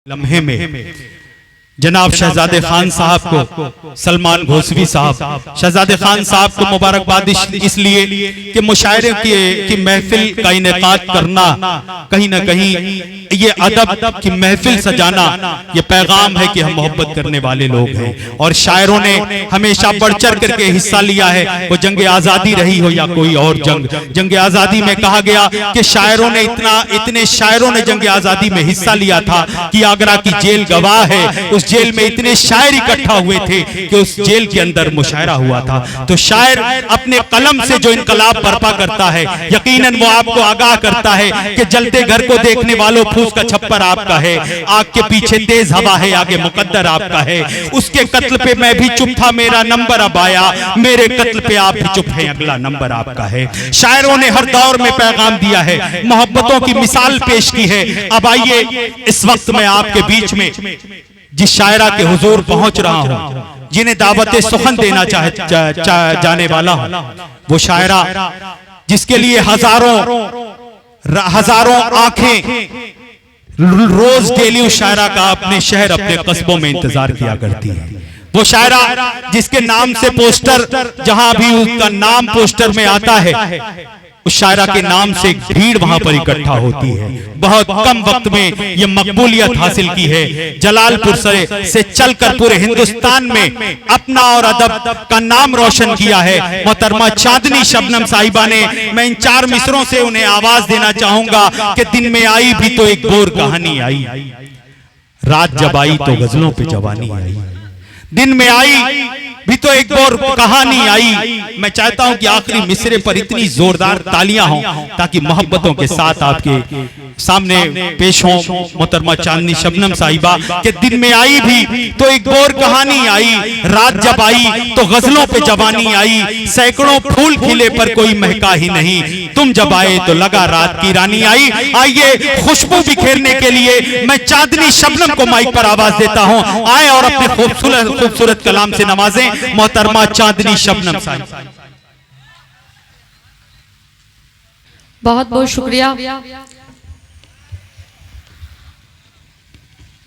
लम्हे में जनाब शहजादे खान साहब को, सलमान घोसवी साहब, शहजादे खान साहब को मुबारकबाद इसलिए कि मुशायरे की महफिल का इनेकाद करना, कहीं ना कहीं ये अदब की महफिल सजाना, ये पैगाम है कि हम मोहब्बत करने वाले लोग हैं और शायरों ने हमेशा बढ़ चढ़ करके हिस्सा लिया है। वो जंग आज़ादी रही हो या कोई और जंग आज़ादी में कहा गया कि शायरों ने इतने शायरों ने जंग आज़ादी में हिस्सा लिया था कि आगरा की जेल गवाह है। उस जेल में इतने शायर इकट्ठा हुए थे कि उस जेल के अंदर मुशायरा हुआ था। तो शायर अपने कलम से जो इनकलाब बर्पा करता है, यकीनन वो आपको आगाह करता है कि जलते घर को देखने वालों फूस का छप्पर आपका है, आग के पीछे तेज हवा है, आगे मुकद्दर आपका है। उसके कत्ल पे मैं भी चुप था, मेरा नंबर अब आया, मेरे कत्ल पे आप भी चुप हैं, अगला नंबर आपका है। शायरों ने हर दौर में पैगाम दिया है, मोहब्बतों की मिसाल पेश की है। अब आइए इस वक्त मैं आपके बीच में जिस शायरा के हुजूर पहुंच रहा हूं, जिन्हें दावत सुखन देना जाने वाला हूं, वो शायरा जिसके लिए हजारों आंखें रोज डेली उस शायरा का अपने शहर अपने कस्बों में इंतजार किया करती है। वो शायरा जिसके नाम से पोस्टर, जहां भी उसका नाम पोस्टर में आता है, उस शायरा के नाम से भीड़ वहां पर इकट्ठा होती है। बहुत कम वक्त में ये मकबूलियत हासिल की है। जलालपुर से चलकर पूरे हिंदुस्तान में अपना और अदब का नाम रोशन किया है मोहतरमा चांदनी शबनम साहिबा ने। मैं इन चार मिसरों से उन्हें आवाज देना चाहूंगा कि दिन में आई भी तो एक बोर कहानी आई, रात जब आई तो गजलों पे जवानी आई। दिन में आई भी तो एक और कहानी आई। मैं चाहता हूं कि आखिरी मिसरे पर इतनी जोरदार तालियां हों ताकि मोहब्बतों के साथ आपके सामने पेश हों मोहतरमा चांदनी शबनम साहिबा के दिन में आई भी तो एक और कहानी आई, रात जब आई तो गजलों पे जवानी आई। सैकड़ों फूल खिले पर कोई महका ही नहीं, तुम जब आए तो लगा रात की रानी आई। आइए खुशबू बिखेरने के लिए मैं चांदनी शबनम को माइक पर आवाज देता हूं, आए और अपने खूबसूरत कलाम से नवाजें मोहतरमा चांदनी शबनम साहिबा। बहुत बहुत शुक्रिया।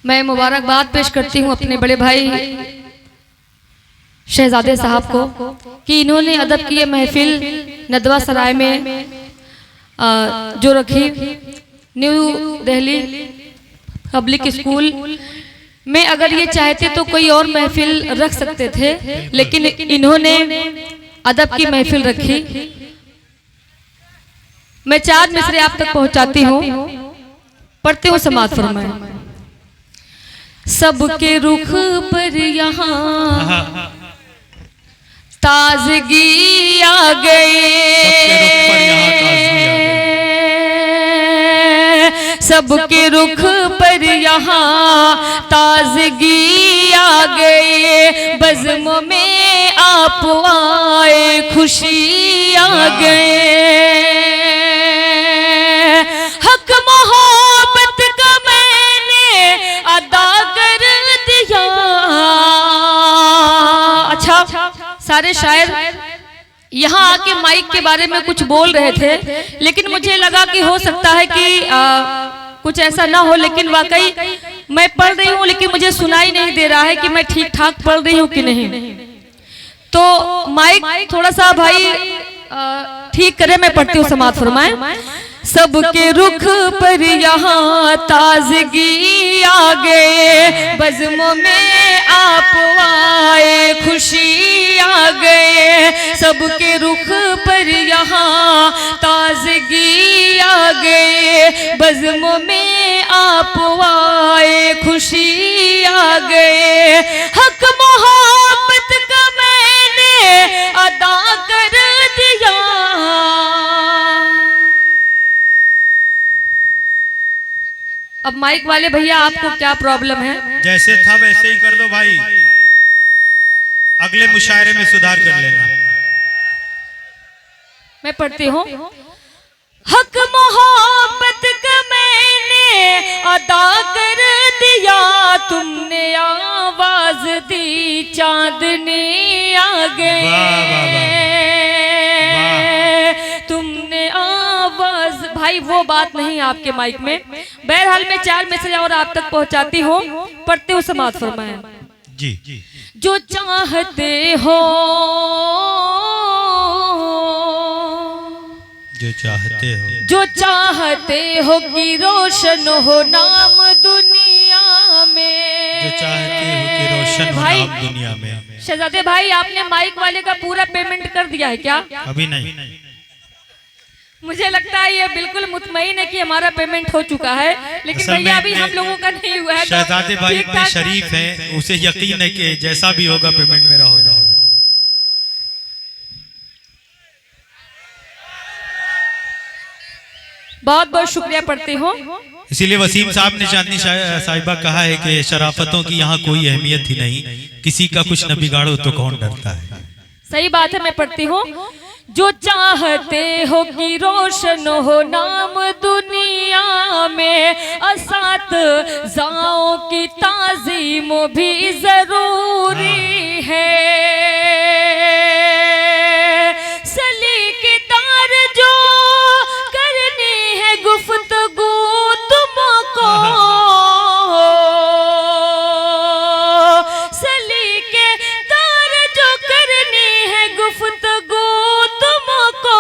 मैं मुबारकबाद पेश करती हूँ अपने बड़े भाई शहजादे साहब को कि इन्होंने अदब की ये महफिल नदवा सराय में जो रखी, न्यू दिल्ली पब्लिक स्कूल में। अगर ये चाहते तो कोई और महफिल रख सकते थे, लेकिन इन्होंने अदब की महफिल रखी। मैं चार मिसरे आप तक पहुंचाती हूँ, पढ़ते हूँ, समाज फरमाए। सबके रुख पर यहाँ ताजगी आ गई, सबके रुख पर यहाँ ताजगी आ गए, बज़्म में आप आए खुशी आ गए। हक मोहब्बत का मैंने अदा कर दिया। अच्छा, सारे शायर यहाँ आके माइक के बारे में कुछ बोल रहे थे, लेकिन मुझे लगा कि हो सकता है कि कुछ ऐसा ना हो, लेकिन वाकई मैं पढ़ रही हूँ लेकिन मुझे सुनाई नहीं दे रहा है कि मैं ठीक ठाक पढ़ रही हूँ कि नहीं। तो माइक थोड़ा सा भाई ठीक करे, मैं पढ़ती हूँ, समात फरमाए। सबके रुख पर यहाँ ताजगी आ गए, बज़्म में आप आए खुशी आ गए। सबके रुख पर यहाँ ताजगी आ गए, बज़्म में आप आए खुशी आ गए। हक मोहब्बत का मैंने अदा कर दिया। अब माइक वाले भैया आपको क्या प्रॉब्लम है? जैसे था वैसे ही कर दो भाई, अगले मुशायरे में सुधार कर लेना। मैं पढ़ती हूँ। हक मोहब्बत का मैंने अदा कर दिया, तुमने आवाज दी चांदनी आ गए। तुमने आवाज, भाई वो बात बात नहीं आपके माइक में। बहरहाल मैं 4 मैसेज और आप तक पहुंचाती हूँ, पढ़ते हुए समाप्त फरमाएं। जी। जो चाहते हो, जो चाहते हो कि रोशन हो नाम दुनिया में, जो चाहते हो कि रोशन हो नाम दुनिया में। शहजादे भाई, आपने माइक वाले का पूरा पेमेंट कर दिया है क्या? अभी नहीं। मुझे लगता है ये बिल्कुल मुतमईन है कि हमारा पेमेंट हो चुका है, लेकिन भैया अभी हम लोगों का नहीं हुआ है। शहजादे भाई इतने शरीफ हैं, उसे यकीन है कि जैसा भी होगा पेमेंट मेरा हो जाएगा। बहुत बहुत शुक्रिया पढ़ती हूँ। इसीलिए वसीम साहब ने चांदनी साहिबा कहा है कि शराफतों की यहाँ कोई अहमियत ही नहीं, किसी का कुछ न बिगाड़ो तो कौन डरता है। सही बात है, मैं पढ़ती हूँ। जो चाहते हो कि रोशन हो नाम दुनिया में, असात जाओं की ताजीम भी जरूरी है। सलीकेदार जो करनी है गुफ्तगू तुमको, सलीकेदार जो करनी है गुफ्तगू तुमको,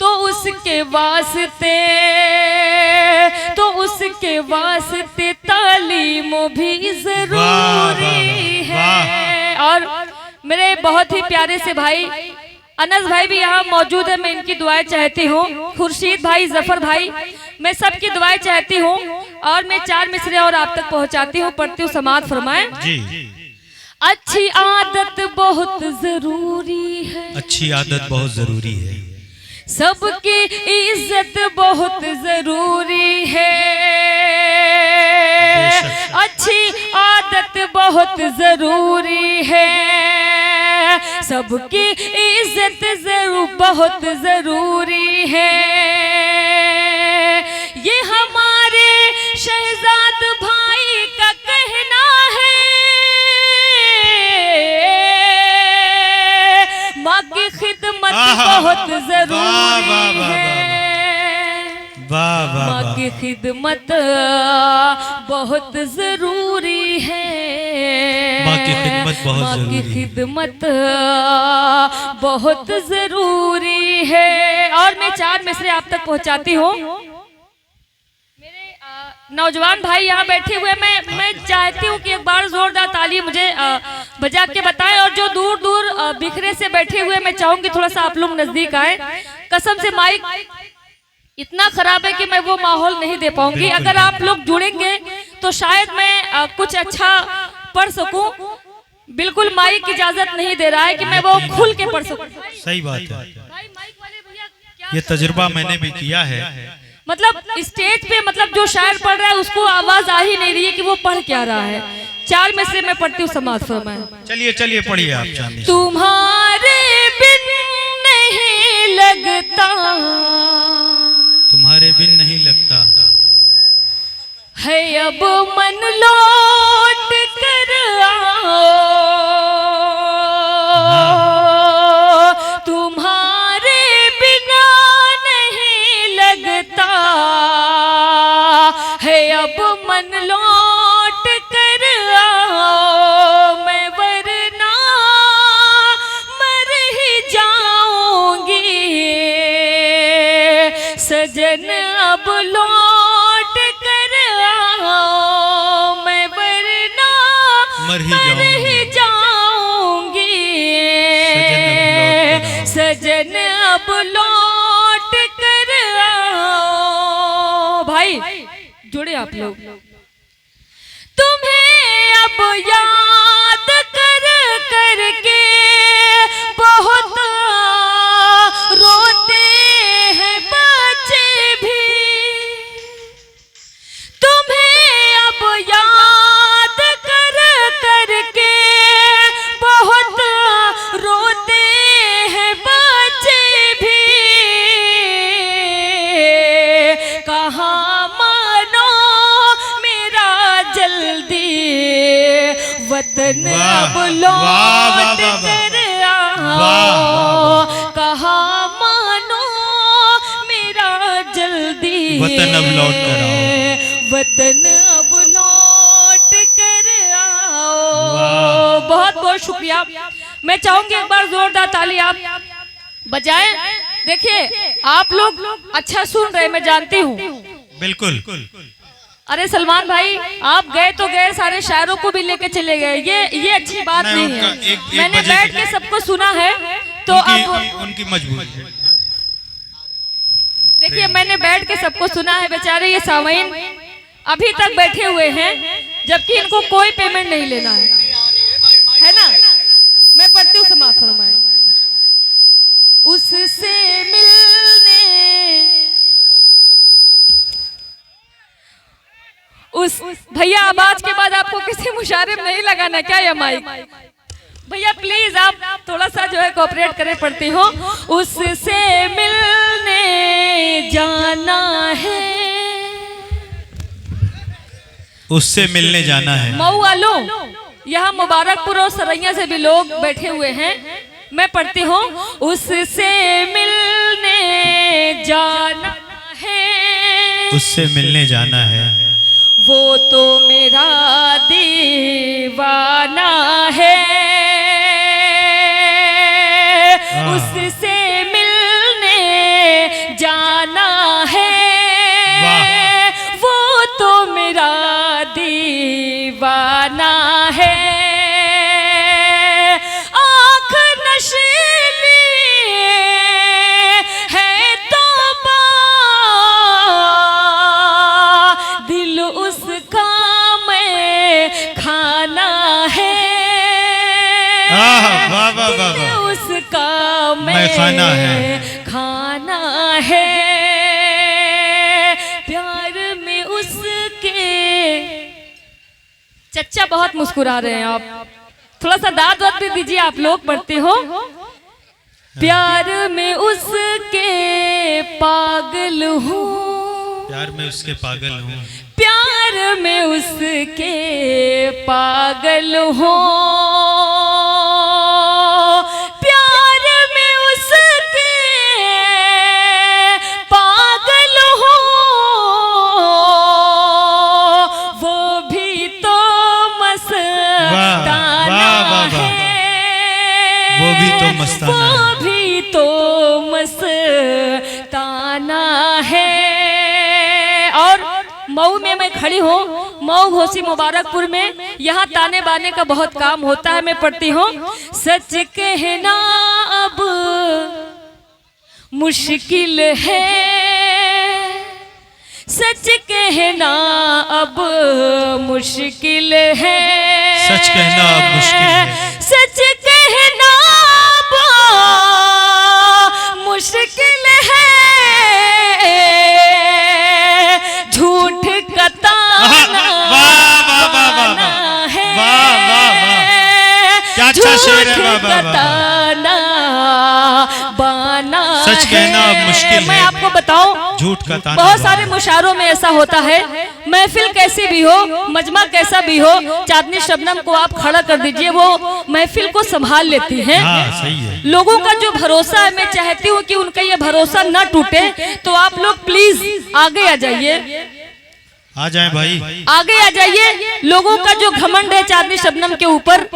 तो उसके वास्ते तालीम भी जरूरी है। और मेरे बहुत ही प्यारे से भाई अनस भाई भी यहाँ मौजूद है, मैं इनकी दुआएं चाहती हूँ। खुर्शीद भाई, जफर भाई, मैं सबकी दुआएं चाहती हूँ। और मैं 4 मिसरे और आप तक पहुँचाती हूँ, पढ़ती हूँ, समाअत फरमाएं। अच्छी आदत बहुत जरूरी है, अच्छी आदत बहुत जरूरी है। सबकी इज्जत बहुत जरूरी है। अच्छी आदत बहुत जरूरी है, सबकी इज्जत बहुत जरूरी है। ये हमारे शहजाद भाई का कहना है, माँ की खिदमत बहुत जरूरी है। माँ की खिदमत बहुत जरूरी है। माँ की खिदमत बहुत माँ की जरूरी है। खिदमत बहुत जरूरी है। और मैं 4 मिसरे आप तक पहुंचाती हूँ। नौजवान भाई यहाँ बैठे हुए, मैं चाहती हूँ कि एक बार जोरदार ताली मुझे बजा के बताएं। और जो दूर दूर बिखरे से बैठे हुए, मैं चाहूंगी थोड़ा सा आप लोग नजदीक आए। कसम से माइक इतना खराब है कि मैं वो माहौल नहीं दे पाऊंगी। अगर आप लोग जुड़ेंगे तो शायद मैं कुछ अच्छा पढ़ सकूं। बिल्कुल माइक इजाजत नहीं दे रहा है कि मैं वो खुल के पढ़ सकूं। सही बात है, ये तजुर्बा मैंने भी किया है। मतलब स्टेज पे मतलब जो शायर पढ़ रहा है उसको आवाज आ ही नहीं रही है कि वो पढ़ क्या रहा है। 4 में से मैं पढ़ती हूँ, समाअत फरमाएं। चलिए चलिए पढ़िए आप। चांदनी तुम्हारे बिन नहीं लगता, तुम्हारे बिन नहीं लगता है अब मन लौट कर आओ। तुम्हारे बिना नहीं लगता है अब मन लौट कर आओ। मैं वरना मर ही जाऊंगी, सजन अब लौट कर आओ। मैं वरना मर ही जाऊंगी, सजन अब लौट कर आओ। भाई जुड़े आप लोग। तुम्हें अब याद कर करके बहुत रोते हैं बच्चे भी। तुम्हें अब याद कर करके बहुत रोते हैं बच्चे भी। कहाँ मानो मेरा जल्दी वतन अब लौट कर आओ। कहाँ मानो अब लौट कर आओ, वतन अब लौट कर आओ। बहुत बहुत शुक्रिया। मैं चाहूंगी एक बार जोरदार ताली आप बजाएं। देखिए आप लोग अच्छा सुन रहे, मैं जानती हूँ। बिल्कुल। अरे सलमान भाई, आप गए तो गए, सारे शायरों को भी लेके चले गए, ये अच्छी बात नहीं है। मैंने बैठ के सबको सुना है, तो अब उनकी मजबूरी है। देखिए मैंने बैठ के सबको सुना है। बेचारे ये सामीन अभी तक बैठे हुए हैं, जबकि इनको कोई पेमेंट नहीं लेना है ना। मैं पढ़ती हूँ, समाप्त फरमाएं। उससे मिलने उस भैया, अब आज के बाद आपको किसी मुशारिफ नहीं लगाना क्या ये माइक? भैया प्लीज आप थोड़ा सा जो है कोऑपरेट करें, पड़ती हो। उससे मिलने जाना है, उससे मिलने जाना है। मऊ वालों, यहाँ मुबारकपुर और सरैया से भी लोग बैठे हुए हैं। मैं पढ़ती हूँ, उससे मिलने जाना है, उससे मिलने जाना है, वो तो मेरा दीवाना है। उससे मिलने जाना है, वो तो मेरा दीवाना है। आँख नशीली है तो दिल उसका मैं खाना है। दिल उसका मैं खाना है, खाना है। प्यार में उसके चच्चा बहुत मुस्कुरा रहे हैं आप, थोड़ा सा दाद वाद भी दीजिए आप लोग, पढ़ते हो। प्यार में उसके पागल हूँ, प्यार में उसके पागल हूँ, प्यार में उसके पागल हूँ, प्यार में उसके पागल हूँ। वो भी तो मस्ताना है, वो भी तो मस्ताना है, वो भी तो मस्ताना है। और मऊ में मैं खड़ी हूँ, मऊ घोसी मुबारकपुर में, यहाँ ताने बाने का बहुत काम होता है। मैं पढ़ती हूँ, सच कहना अब मुश्किल है, सच कहना अब मुश्किल है, सच कहना अब मुश्किल है, सच कहना अब मुश्किल है। झूठ का ताना है, क्या अच्छा शेर है। झूठ का ताना बाना सच कहना अब मुश्किल है, मैं आपको बताऊं, झूठ का ताना बहुत सारे मुशायरों में ऐसा होता है। महफिल कैसी भी हो, मजमा कैसा भी हो, चांदनी शबनम को आप खड़ा कर दीजिए, वो महफिल को संभाल लेती हैं। सही है। लोगों का जो भरोसा है, मैं चाहती हूँ कि उनका ये भरोसा न टूटे, तो आप लोग प्लीज आगे आ जाइए, आ जाएं भाई, आगे आ जाइए। लोगों का जो घमंड है चांदनी शबनम के ऊपर,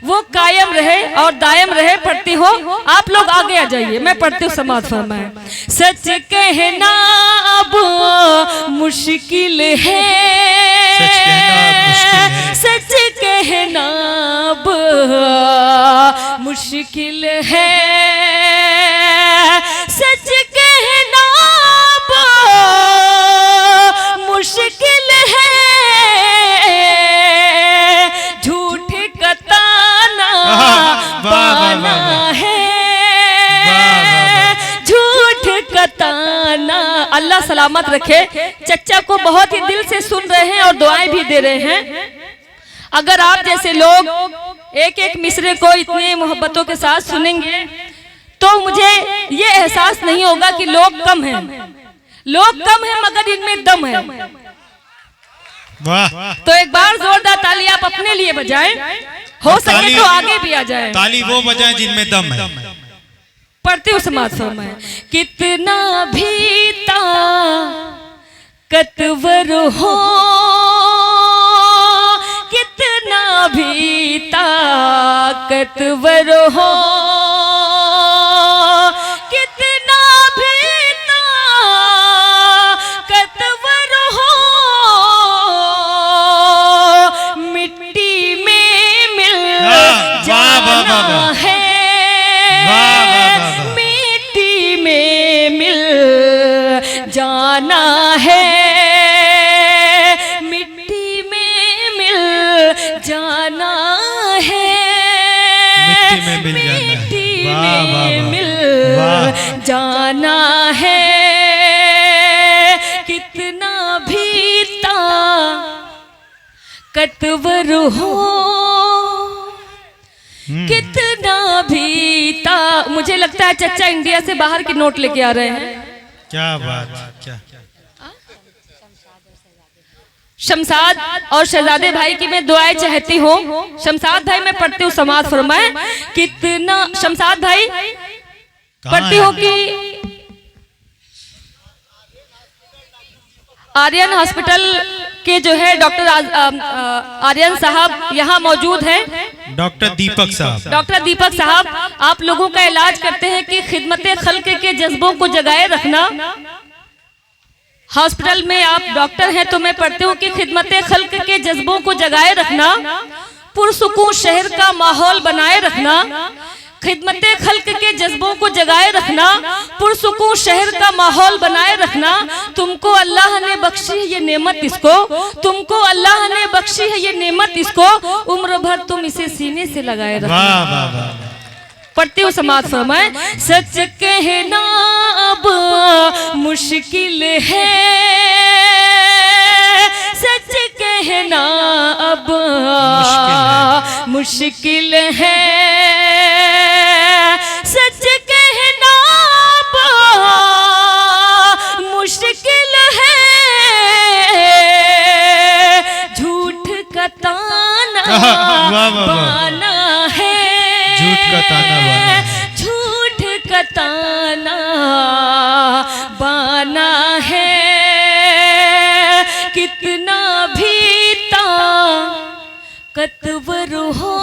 वो कायम रहे और दायम रहे। पढ़ती हो, आप लोग आगे आ जाइए, मैं पढ़ती हूँ, समाज फरमाए। सच कहना अब मुश्किल है, सच कहना अब मुश्किल है, सच कहना अब मुश्किल है, सच कहना अब मुश्किल है। झूठ का ताना बाना है, झूठ का ताना। अल्लाह सलामत रखे। चच्चा को बहुत ही दिल से सुन रहे हैं और दुआएं भी दे रहे हैं। अगर आप जैसे लोग एक एक मिसरे को इतनी मोहब्बतों के साथ सुनेंगे, तो मुझे ये एहसास नहीं होगा कि लोग कम हैं। लोग कम हैं मगर इनमें दम है। वाह, तो एक बार जोरदार ताली आप अपने लिए बजाएं, हो सके तो आगे भी आ जाए। ताली वो बजाएं जिनमें दम है। पढ़ती हूँ समाज फरमाए। कितना भी कतवर हो कितना भी ताकतवर हो, कितना भी ताकतवर हो, मिट्टी में मिल जाना है, मिट्टी में मिल जाना है, मिट्टी में मिल जाना है, मिट्टी में मिल जाना है, कितना भी ताकतवर हो, कितना भी मुझे लगता है चचा इंडिया से बाहर के नोट लेके आ रहे हैं। क्या बात, क्या शमशाद और शहजादे भाई की मैं दुआएं चाहती हूँ। शमशाद भाई मैं पढ़ती हूँ समाज फरमाए कितना। शमशाद भाई पढ़ती हूँ कि आर्यन हॉस्पिटल के जो है डॉक्टर आर्यन साहब यहाँ मौजूद हैं। डॉक्टर दीपक साहब, डॉक्टर दीपक साहब आप लोगों का इलाज करते हैं कि खिदमते खल्क के जज्बों को जगाए रखना। हॉस्पिटल में आप डॉक्टर हैं तो मैं पढ़ती हूँ कि खिदमते खल्क के जज्बों को जगाए रखना, पुरसुकून शहर का माहौल बनाए रखना, खिदमते खल्क के जज्बों को जगाए रखना, पुरसुकून शहर का माहौल बनाए रखना। तुमको अल्लाह ने बख्शी है ये नेमत इसको, तुमको अल्लाह ने बख्शी है ये नेमत इसको, उम्र भर तुम इसे सीने से लगाए रखना। वाह वाह वाह। पढ़ती हूँ समाज फरमाए सच कहना अब मुश्किल है, सच कहना अब मुश्किल है, सच कहना अब मुश्किल है, झूठ का ताना बाना है, झूठ का ताना बाना, झूठ का ताना बाना है, कितना भी ताकतवर हो,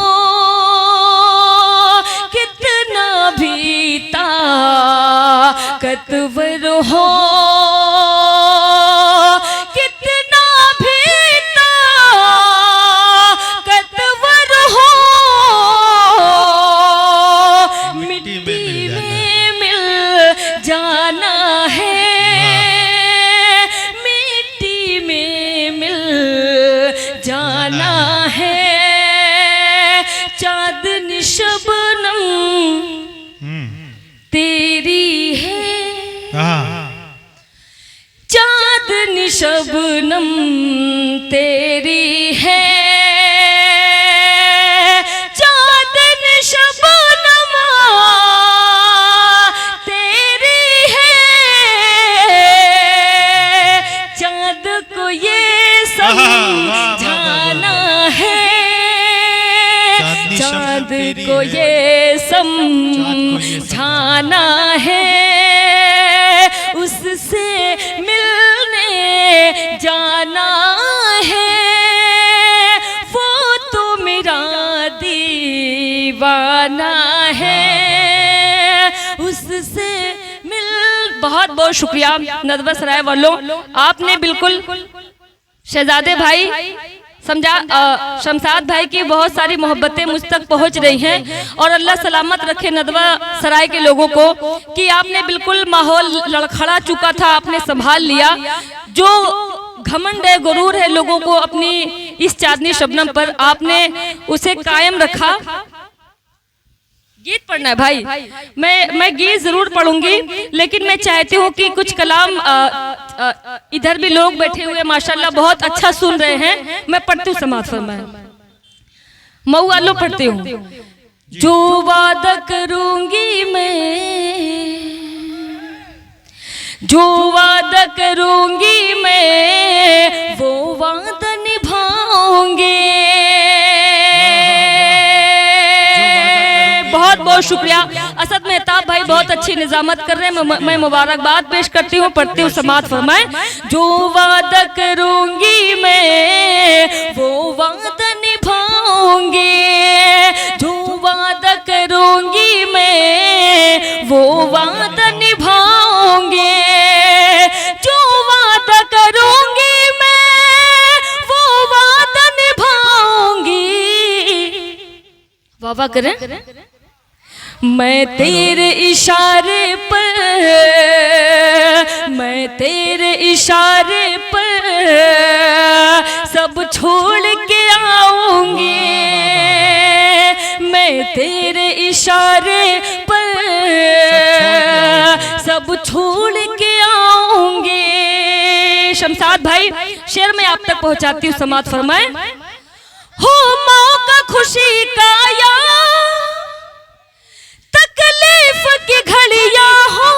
कितना भी ताकतवर हो, कितना भी ताकतवर हो, मिट्टी में मिल जाना है, मिट्टी में मिल जाना है, चांदनी शबनम तेरी है, चांदनी शबनम तेरी है, चांदनी शबनम तेरी है, चांद को ये समझाना है, चांद को ये समझाना है, उससे मिलने जाना है, वो तो मेरा दीवाना है, उससे मिल। बहुत बहुत शुक्रिया नदवा सराय वालों, आपने बिल्कुल शहजादे भाई शमशाद भाई की बहुत सारी मोहब्बतें मुझ तक पहुंच रही हैं और अल्लाह सलामत रखे नदवा सराय के लोगों को कि आपने बिल्कुल माहौल लड़खड़ा चुका था, आपने संभाल लिया। जो घमंड है, गुरूर है लोगों को अपनी इस चांदनी शबनम पर, आपने उसे कायम रखा। गीत पढ़ना है भाई, मैं गीत जरूर पढ़ूंगी, लेकिन मैं चाहती हूँ कि कुछ कलाम इधर भी लोग बैठे हुए माशाल्लाह बहुत अच्छा सुन रहे हैं। मैं पढ़ती हूँ समाज फरमाए, मऊ वालों पढ़ती हूँ। जो वादा करूंगी मैं, जो वादा करूंगी मैं वो वादा निभाऊंगी। बहुत बहुत बहुत शुक्रिया। असद मेहताब भाई बहुत अच्छी निजामत कर रहे हैं, मैं मुबारकबाद पेश करती हूँ, पढ़ती हूँ समात फरमाए। जो वादा करूंगी मैं वो वादा निभाऊंगी, जो वादा करूंगी मैं वो वादा निभाऊंगी, जो वादा करूंगी मैं वो वादा निभाऊंगी। वाह वाह करें। मैं तेरे इशारे पर, मैं तेरे इशारे पर सब छोड़ के आऊंगी, मैं तेरे इशारे पर सब छोड़ के आऊंगी। शमशाद भाई शेर में आप तक पहुंचाती हूँ, समात फरमाए। हो मौका खुशी का या तकलीफ की घड़ियां हो,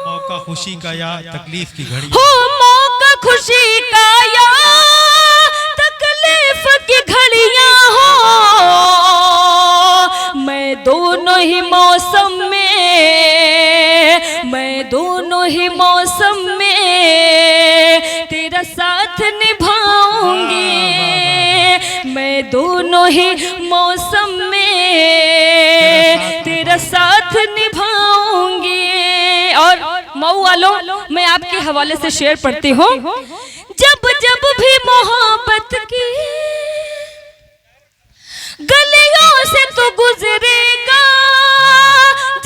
मौका खुशी का या तकलीफ की घड़ी हो मौका खुशी का या तकलीफ की घड़ियां हो, मैं दोनों ही मौसम में, मैं दोनों ही मौसम में तेरा साथ निभाऊंगी, मैं दोनों ही मौसम में तेरा साथ निभाऊंगी। और मऊ वालों मैं आपके हवाले से शेर पढ़ती हूँ। जब जब भी मोहब्बत की गलियों से तू गुजरेगा,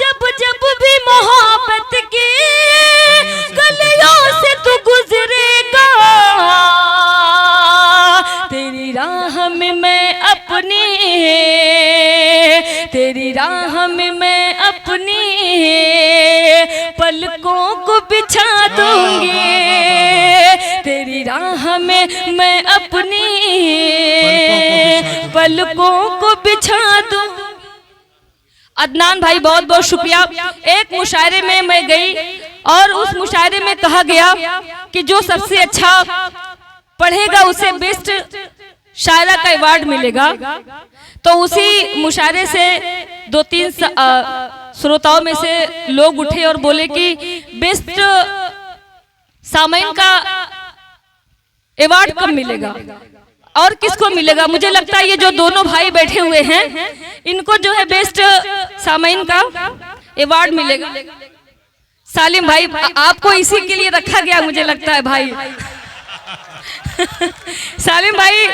जब जब भी मोहब्बत की गलियों से तू गुजरेगा, तेरी राह में मैं अपनी, तेरी राह में मैं अपनी पलकों को बिछा दूंगी, तेरी राह में मैं अपनी पलकों को बिछा दूं। अदनान भाई बहुत बहुत शुक्रिया। एक मुशायरे में मैं गई और उस मुशायरे में कहा गया कि जो सबसे अच्छा पढ़ेगा उसे बेस्ट शायरा का अवार्ड मिलेगा। तो उसी मुशायरे से 2-3 श्रोताओं में से लोग उठे और बोले कि बेस्ट सामईन का अवार्ड कब मिलेगा और किसको मिलेगा। मुझे लगता है ये जो दोनों भाई बैठे हुए हैं इनको जो है बेस्ट सामईन का अवार्ड मिलेगा। सालिम भाई आपको इसी के लिए रखा गया मुझे लगता है भाई। सालिम भाई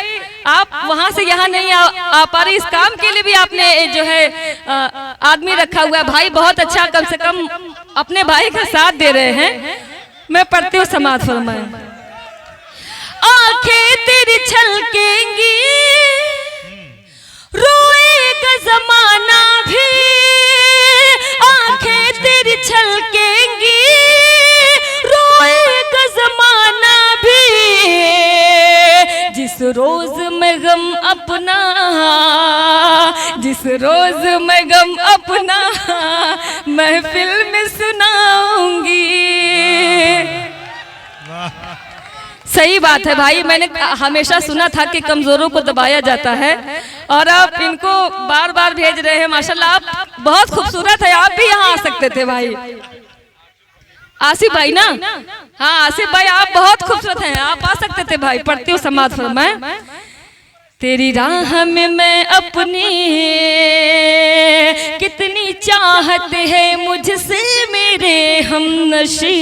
आप वहां से यहाँ नहीं आ पा रहे, इस काम के लिए भी आपने जो है आदमी रखा हुआ है। भाई बहुत अच्छा, कम से कम अपने भाई का साथ दे रहे हैं। मैं पढ़ती हूँ समात फरमाए। आंखें तेरी छलकेंगी रोएगा जमाना भी, आंखें तेरी छलकेंगी रोएगा जमाना भी, जिस रोज में गम अपना, जिस रोज में गम अपना महफिल में सुनाऊंगी। सही बात है भाई, मैंने हमेशा सुना था कि कमजोरों को दबाया जाता है और आप इनको बार बार भेज रहे हैं। माशाल्लाह आप बहुत खूबसूरत है, आप भी यहाँ आ सकते थे भाई। आसिफ भाई ना, हाँ आसिफ भाई आप बहुत खूबसूरत हैं, आप आ सकते थे भाई। पढ़ती हूँ समात फरमाए। तेरी राह में मैं अपनी कितनी चाहत है मुझसे मेरे हमनशी,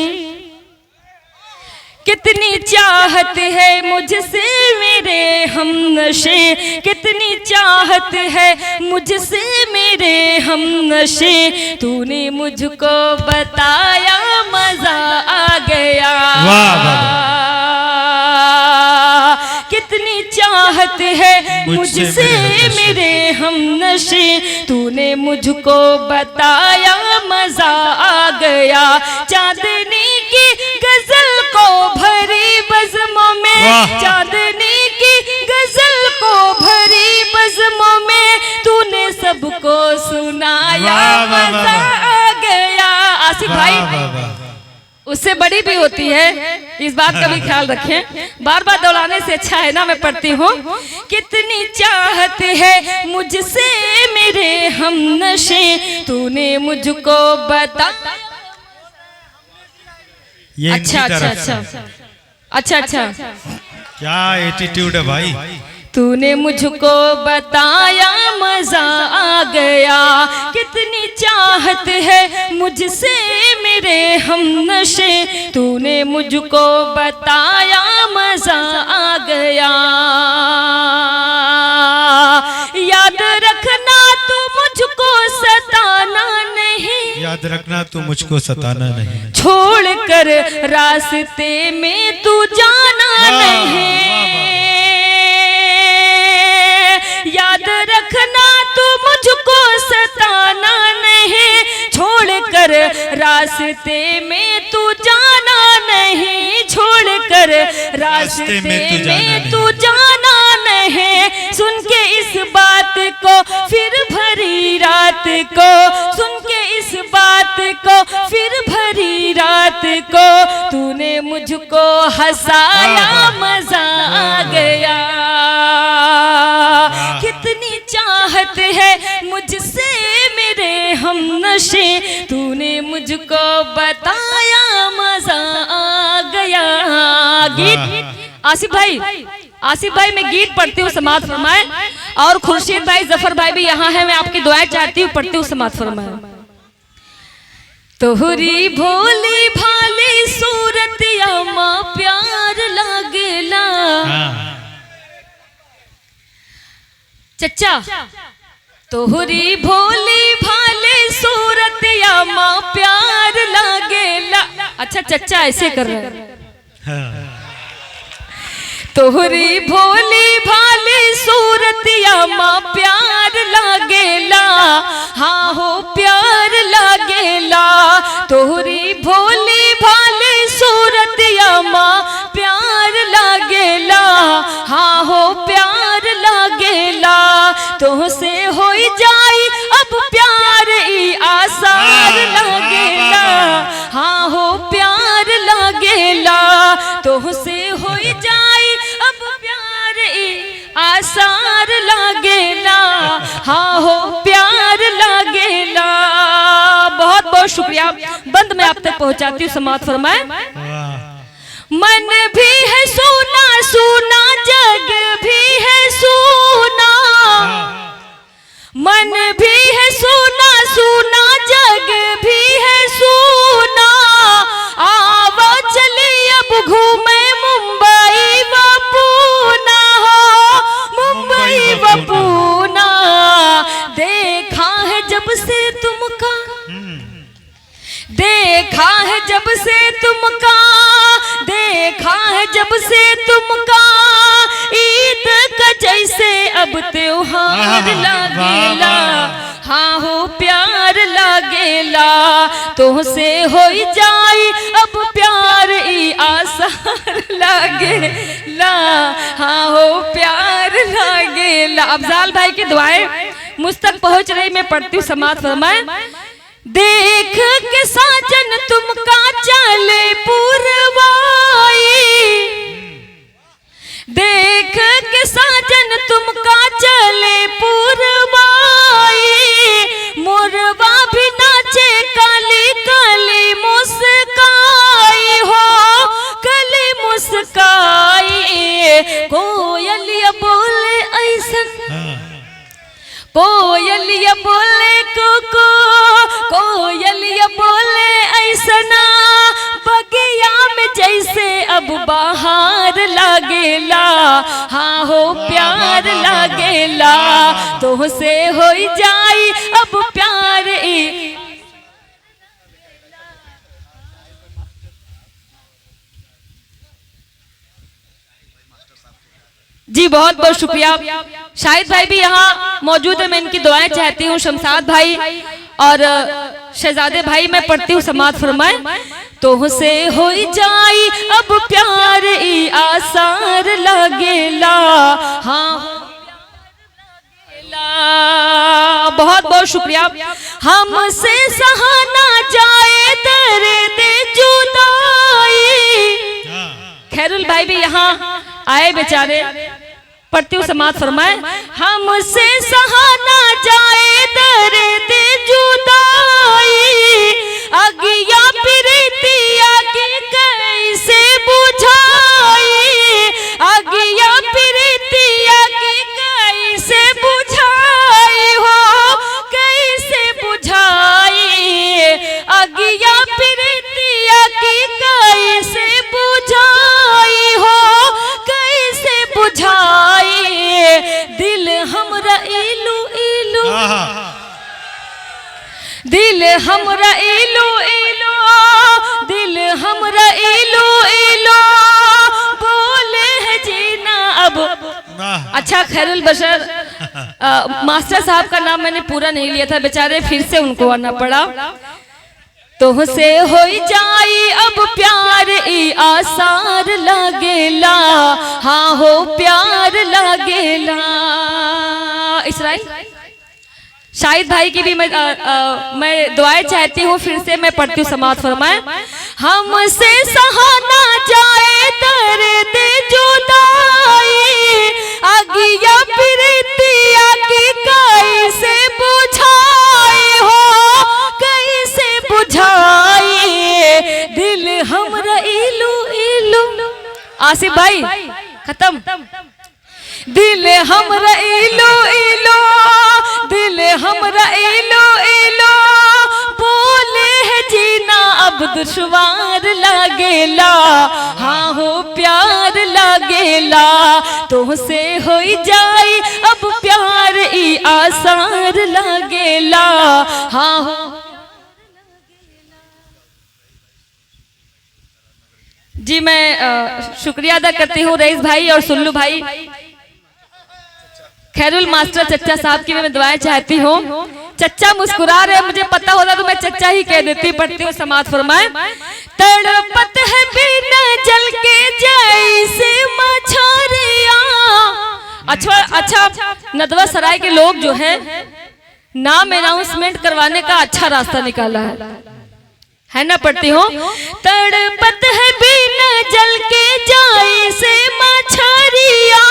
कितनी चाहत है मुझसे मेरे हमनशे, कितनी चाहत है मुझसे मेरे हमनशे, तूने मुझको बताया मजा आ गया। कितनी चाहत है मुझसे मेरे हमनशे, तूने मुझको बताया मजा आ गया। चांदनी की गजल को भरी बज़्मों में, चांदनी की गजल को भरी बज़्मों में, तूने सबको सुनाया मजा आ गया। आसिफ भाई उससे बड़ी भी होती है इस बात का भी ख्याल रखें, बार बार दोहराने से अच्छा है ना। मैं पढ़ती हूँ, कितनी चाहत है मुझसे मेरे हमनशे, तूने मुझको बता। ये अच्छा इनकी अच्छा तरफ से। अच्छा अच्छा अच्छा, क्या एटीट्यूड है भाई। तूने मुझको बताया मजा आ गया, कितनी चाहत है मुझसे मेरे हमनशे, तूने मुझको बताया मजा आ गया। याद रखना तू मुझको सताना नहीं, याद रखना तू मुझको सताना नहीं, छोड़ कर रास्ते में तू जाना नहीं। याद रखना तू मुझको सताना नहीं, छोड़ कर रास्ते में तू जाना नहीं, छोड़ कर रास्ते में तू जाना नहीं। सुन के इस बात को फिर भरी रात को, सुन के इस बात को फिर भरी रात को, तूने मुझको हंसाया मजा आ गया। कितनी चाहत है मुझसे मेरे हमनशे, तूने मुझको बताया मजा आ गया। गीत आसिफ भाई मैं गीत पढ़ती हूँ, समात फरमाए। और खुर्शीद भाई, जफर भाई भी यहाँ है, मैं आपकी दुआएं चाहती हूँ, पढ़ती हूँ, समात फरमाए। तोहरी भोली भाली सूरत अम्मा प्यार लागेला। चचा, तोहरी भोली भाली सूरत अम्मा प्यार लागेला। अच्छा चचा ऐसे कर रहे हैं। तोहरी भोली भाली सूरत अम्मा प्यार लागेला, हाँ हो प्यार लागेला। तोहरी भोली भाली सूरत अम्मा प्यार लागेला, हाँ हो प्यार लागेला। तोहसे हो जाई अब प्यार ई आसार लागेला, हाँ हो प्यार लागेला। तोहसे हो जाई अब प्यार ई आसार लागेला, हाँ हो प्यार लागेला। बहुत बहुत शुक्रिया। बंद में आप तक पहुंचाती हूँ, समात फरमाए। मन भी है सोना सोना, जग भी है सोना, मन भी है सोना सोना, जग भी है सोना। आवा चली अब घूमे मुंबई व पूना, हो मुंबई व पूना। देखा है जब से तुमका, देखा है जब से तुमका, देखा है जब से तुमका, ईद का जैसे अब त्योहार लागेला, हाँ हो प्यार लागेला। तुमसे हो जाई अब प्यार ई आसार लागेला, हाँ हो प्यार लागेला। अफजाल भाई की दुआएं मुझ तक पहुंच रही, मैं पढ़ती हूँ, समात फरमाए। देख के साजन तुमका चले पुरवाई, देख के साजन तुमका चले पुरवाई। मुरवा भी नाचे काली काली मुस्काई, हो काली मुस्काई। कोयलिया बोले ऐसन, कोयलिया बोले कोको, कोयलिया बोले ऐसना, बगिया में जैसे अब बाहर लागेला, हाँ हो प्यार लागेला। तुमसे हो जाई अब प्यार ई। जी बहुत बहुत शुक्रिया। शाहिद भाई भी यहाँ मौजूद है, मैं इनकी दुआएं चाहती हूँ। शमशाद भाई और शहजादे भाई, मैं पढ़ती हूँ, समात फरमाए। तुमसे हो जाई अब प्यार ई आसार लागेला, हाँ बहुत बहुत शुक्रिया। हमसे सहाना जाए दर्द जुदाई, खैरुल भाई भी यहाँ आए बेचारे, पढ़ती हूँ समाज फरमाए। हमसे सहा ना जाए दर्द जुदाई, अगिया प्रीतिया की कैसे बुझाई, अगिया प्रीतिया की कैसे बुझाई हो, कैसे बुझाई, अगिया प्रीतिया की कैसे बुझाई हो, कैसे बुझाई, दिल हमरा इलू इलू, दिल हमरा इलू इलू, दिल हमरा इलू इलू, बोले है जीना अब। अच्छा खैरुल बशर मास्टर साहब का नाम मैंने पूरा नहीं लिया था, बेचारे फिर से उनको आना पड़ा। तुहसे हो जाई अब प्यार ई आसार लागेला, हाँ हो प्यार लागेला। इसराइल शाहिद भाई की भी मैं दुआएं चाहती हूँ, फिर से मैं पढ़ती हूँ समाज फरमाए। हमसे सहा ना जाए दर्द जुदाई, अगिया प्रीतिया की कैसे बुझाई हो, कैसे बुझाई, दिल हमरा इलू इलू। आसिफ भाई खत्म। दिल हमरा इलू इलू, दिल हमरा इलू इलू, बोले है जीना अब दुश्वार लागेला, हाँ हो प्यार लागेला, तुहसे हो जाई अब प्यार ई आसार लागेला, हाँ हो। जी मैं शुक्रिया अदा करती हूँ रईस भाई और सुल्लू भाई, खैरुल मास्टर चच्चा साहब की मैं दुआएं चाहती हूँ। चच्चा मुस्कुरा रहे, मुझे पता होता तो मैं चच्चा ही कह देती। पढ़ती हूँ समाज फरमाए। तड़पत है बिना जल के जैसे मछरिया। अच्छा नदवा सराय के लोग जो है नाम अनाउंसमेंट करवाने का अच्छा रास्ता निकाला है ना। पढ़ती हूँ। तड़पत है बिना जल के जैसे मछरिया,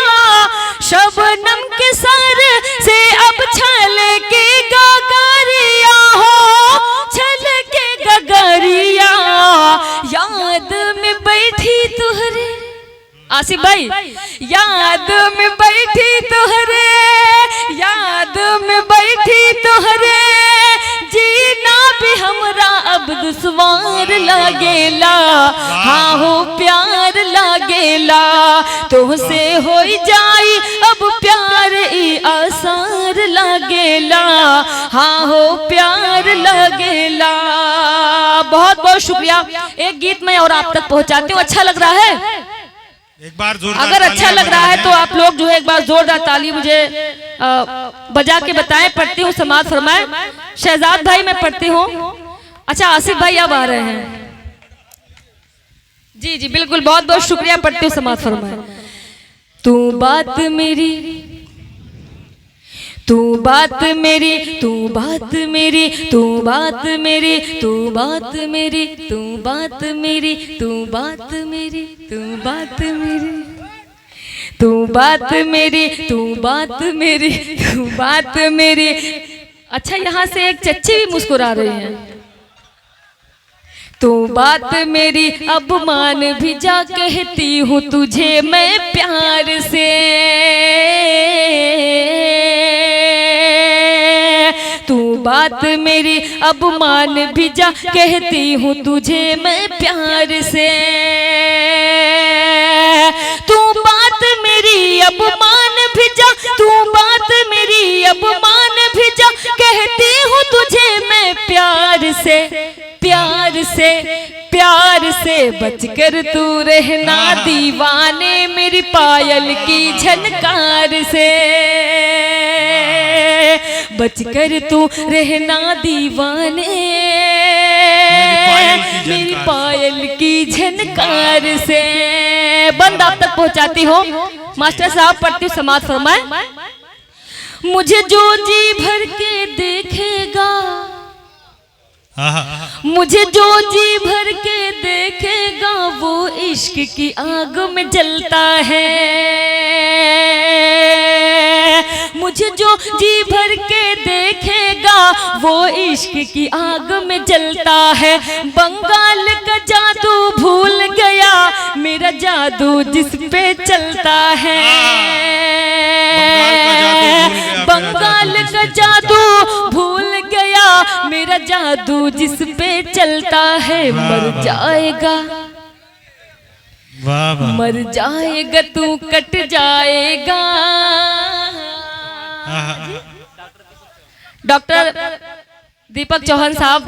शबनम के सर से अब छल के गगरिया हो, छल के गगरिया, याद में बैठी तुहरे। आसिफ भाई याद में बैठी तुहरे, याद में बैठी तुहरे, जीना भी हमरा अब दुश्वार लागेला, हाँ हो प्यार लागेला, तुहसे हो जाई अब प्यार ई आसार लागेला, हाँ हो प्यार लागेला। बहुत बहुत शुक्रिया। एक गीत मैं और आप तक पहुंचाती हूँ। अच्छा लग रहा है? एक बार जोरदार अगर अच्छा लग रहा है तो आप लोग जो है एक बार जोरदार ताली मुझे बजा के बताएं। पढ़ती हूँ समाज फरमाए। शहजाद भाई मैं पढ़ती हूँ। अच्छा आसिफ भाई अब आ रहे हैं। जी जी बिल्कुल, बहुत बहुत शुक्रिया। पढ़ती हूँ समाज फरमाए। तू बात मेरी, तू बात मेरी, तू बात मेरी, तू बात मेरी, तू बात मेरी, तू बात मेरी, तू बात मेरी, तू बात मेरी, तू बात मेरी, तू बात मेरी, तू बात मेरी। अच्छा यहाँ से एक चच्ची भी मुस्कुरा रही हैं। तू बात मेरी अब मान भी जा, कहती हूँ तुझे मैं प्यार से। तू बात मेरी अब मान भी जा, कहती हूँ तुझे मैं प्यार से। तू बात मेरी अब मान भी जा, तू बात मेरी अब मान भी जा, कहती हूँ तुझे मैं प्यार से, प्यार से, प्यार से। बचकर तू रहना दीवाने मेरी पायल की झनकार से। बचकर तू रहना दीवाने मेरी पायल की झनकार से। बंद आप तक पहुंचाती हो। मास्टर साहब पढ़ती हूँ समाज फरमाए। मुझे जो जी भर के देखेगा, मुझे जो जी भर के देखेगा वो इश्क की आग में जलता है। मुझे जो जी भर के देखेगा वो इश्क की आग में जलता है। बंगाल का जादू भूल गया मेरा जादू जिस पे चलता है। बंगाल का जादू भूल गया मेरा जादू जिस पे चलता है। मर जाएगा मर जाएगा तू कट जाएगा। डॉक्टर दीपक चौहान साहब,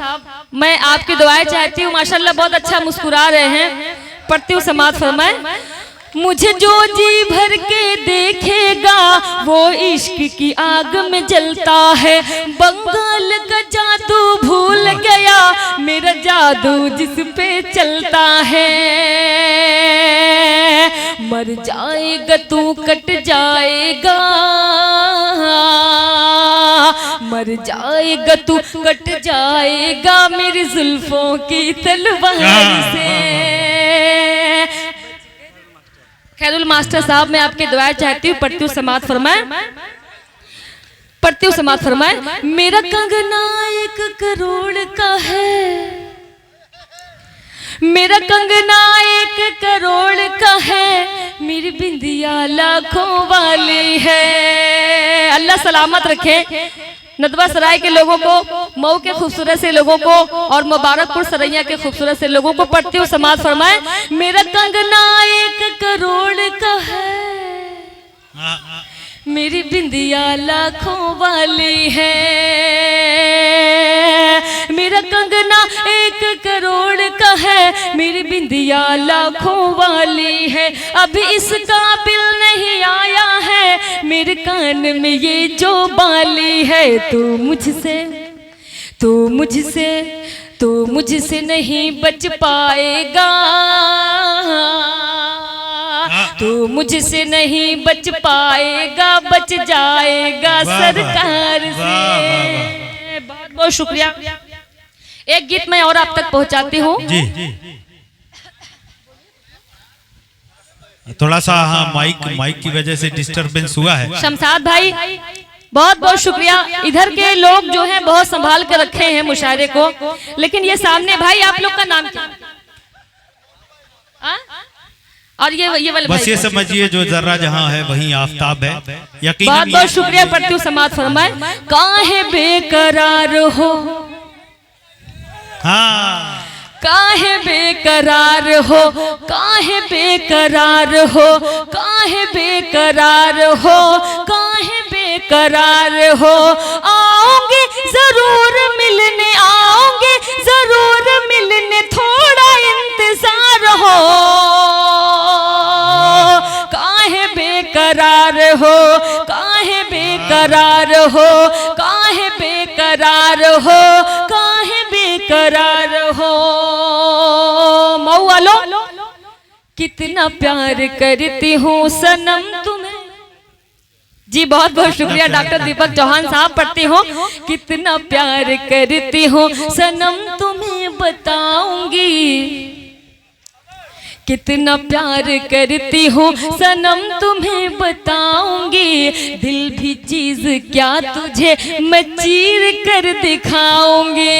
मैं आपकी दुआएं चाहती हूँ। माशाल्लाह बहुत अच्छा मुस्कुरा रहे हैं। पढ़ती हूँ समाज फरमाए। मुझे जो जी भर के देखेगा वो इश्क की आग में जलता है। बंगाल का जादू भूल गया मेरा जादू जिस पे चलता है। मर जाएगा तू कट जाएगा मर जाएगा तू कट जाएगा मेरी जुल्फों की तलवार से। खैरुल मास्टर साहब, मैं आपके दुआएं चाहती हूँ। पढ़ती हूँ समात फरमाए। पढ़ती हूँ समात फरमाए। मेरा कंगना 1 करोड़ का है। मेरा कंगना 1 करोड़ का है। मेरी बिंदिया लाखों वाली है। अल्लाह सलामत रखे नदवा सराय के लोगों को, मऊ के खूबसूरत से लोगों को और मुबारकपुर सरैया के खूबसूरत से लोगों को। पढ़ती हूँ समाज फरमाए। मेरा कंगना 1 करोड़ का है। मेरी बिंदिया लाखों वाली है। मेरा कंगना 1 करोड़ का है। मेरी बिंदिया लाखों वाली है। अभी इस काबिल नहीं आया है मेरे कान में ये जो बाली है। तू मुझसे नहीं बच पाएगा। तू मुझसे नहीं बच पाएगा बच जाएगा सरकार से। बहुत बहुत शुक्रिया। एक गीत मैं और आप तक पहुंचाती हूँ। थोड़ा सा माइक की वजह से डिस्टरबेंस हुआ है। शमशाद भाई बहुत बहुत शुक्रिया। इधर के लोग जो हैं बहुत संभाल कर रखे हैं मुशायरे को। लेकिन ये सामने भाई, आप लोग का नाम क्या? और ये वाले बस ये समझिए जो जर्रा जहां है वहीं आफताब है। यकीनन बहुत बहुत शुक्रिया। पढ़ती हूँ समाज फरमाए। काहे बेकरार हो काहे बेकरार हो काहे बेकरार हो काहे बेकरार हो काहे बेकरार हो। आओगे जरूर मिलने आओगे जरूर मिलने थोड़ा इंतजार हो। काहे बेकरार हो काहे बेकरार हो काहे बेकरार हो काहे बेकरार हो। मऊ वालों, कितना प्यार करती हूँ सनम तुम्हें। जी बहुत बहुत शुक्रिया डॉक्टर दीपक चौहान साहब। पढ़ती हूँ। कितना प्यार करती हूँ सनम तुम्हें बताऊंगी। कितना प्यार करती हूँ सनम तुम्हें बताऊंगी। दिल भी चीज क्या तुझे मैं चीर कर दिखाऊंगी।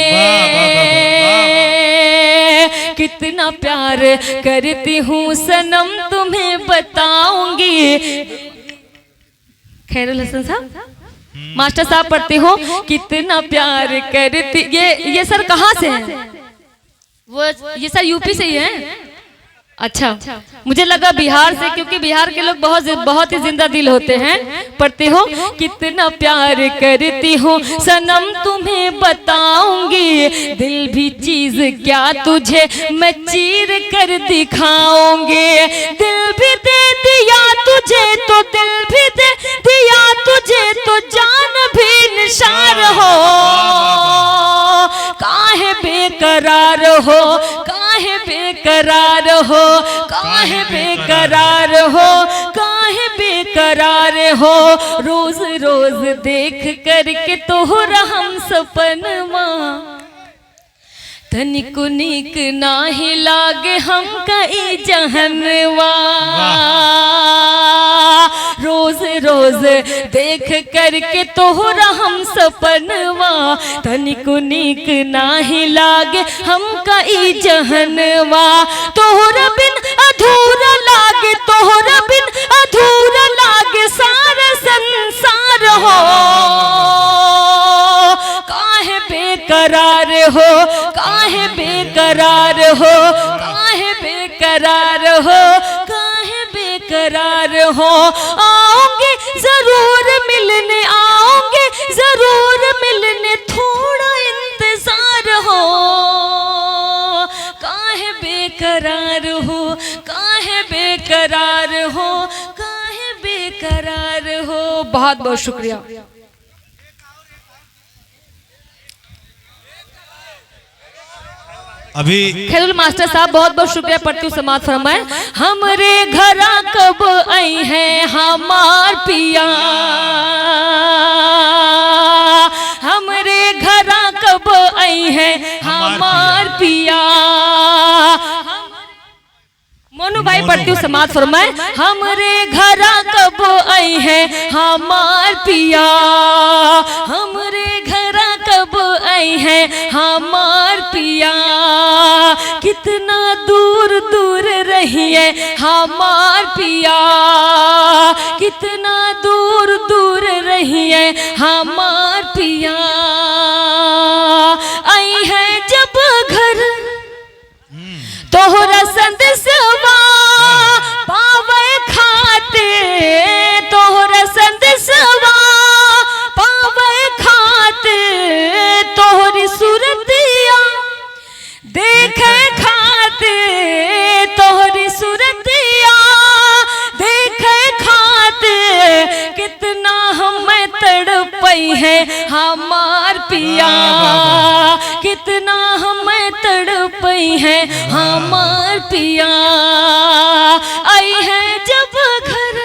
कितना प्यार करती हूँ सनम तुम्हें बताऊंगी। खैरुल हसन साहब, मास्टर साहब पढ़ती हूँ। कितना प्यार करती। ये सर कहाँ से है? वो ये सर यूपी से ही है। अच्छा, मुझे लगा बिहार से, क्योंकि बिहार के लोग बहुत ही जिंदा दिल होते हैं। पढ़ती हूँ। कितना प्यार करती हूँ सनम तुम्हें बताऊंगी। दिल भी चीज क्या तुझे मैं चीर कर दिखाऊंगी। दिल भी दे दिया तुझे तो दिल भी दे दिया तुझे तो जान भी निशान हो। काहे बेकरार हो काहे बेकरार हो काहे बेकरार हो काहे बेकरार हो। रोज रोज देख करके तोहरा हम सपनमा तनिको नीक नाही लागे हम कई जहनवा, रोज रोज देख करके तोहरा हम सपनवा, तनिको नीक नाही लागे हम कई जहनवा, तोहरा बिन अधूरा लागे, तोहरा बिन अधूरा लागे सारा संसार हो, काहे बेकरार हो, काहे बेकरार हो, काहे बेकरार हो, काहे बेकरार हो। आओगे जरूर मिलने, आओगे जरूर मिलने, थोड़ा इंतजार हो, काहे बेकरार हो, काहे बेकरार हो, काहे बेकरार हो। बहुत बहुत शुक्रिया। अभी खैरुल मास्टर साहब बहुत बहुत शुक्रिया, पढ़ती हूँ समाज फरमाए। हमरे घरा कब आई है हमार पिया, हमरे घरा कब आई है हमार पिया। मोनू भाई पढ़ती हूँ समाज फरमाए। हमरे घरा कब आई है हमार पिया, हमरे घरा कब आई है हमार पिया। कितना दूर दूर रही है हमार पिया, कितना दूर दूर रही है हमार पिया। आई है जब घर तोहरा संदेशवा पावे खाते, तोहरा संदेशवा पावे खाते, तोहरी सूरतिया देखे खाते, तोहरी सूरतिया देखे खाते। कितना हमें तड़पई है हमार पिया, कितना हमें तड़पई है हमार पिया। आई है जब घर।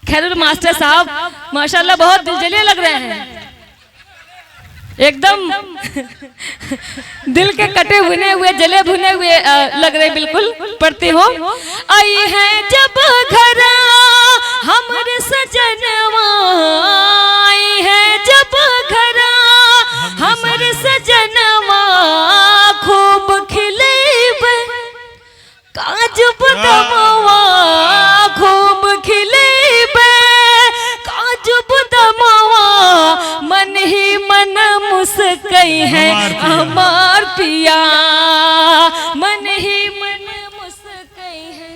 खैरुल मास्टर साहब माशाल्लाह बहुत दिलजले लग रहे हैं, एकदम दिल के कटे भुने हुए, जले भुने हुए लग रहे बिल्कुल। पढ़ती हो। आई है जब घर हमरे सजनवा, आई है जब घर हमरे सजनवा, खूब खिलेब काजू बदमवा, खूब खिलेब काजू बदमवा। मन ही मन मुस्कई है हमार पिया, मन ही मन मुस्कई है।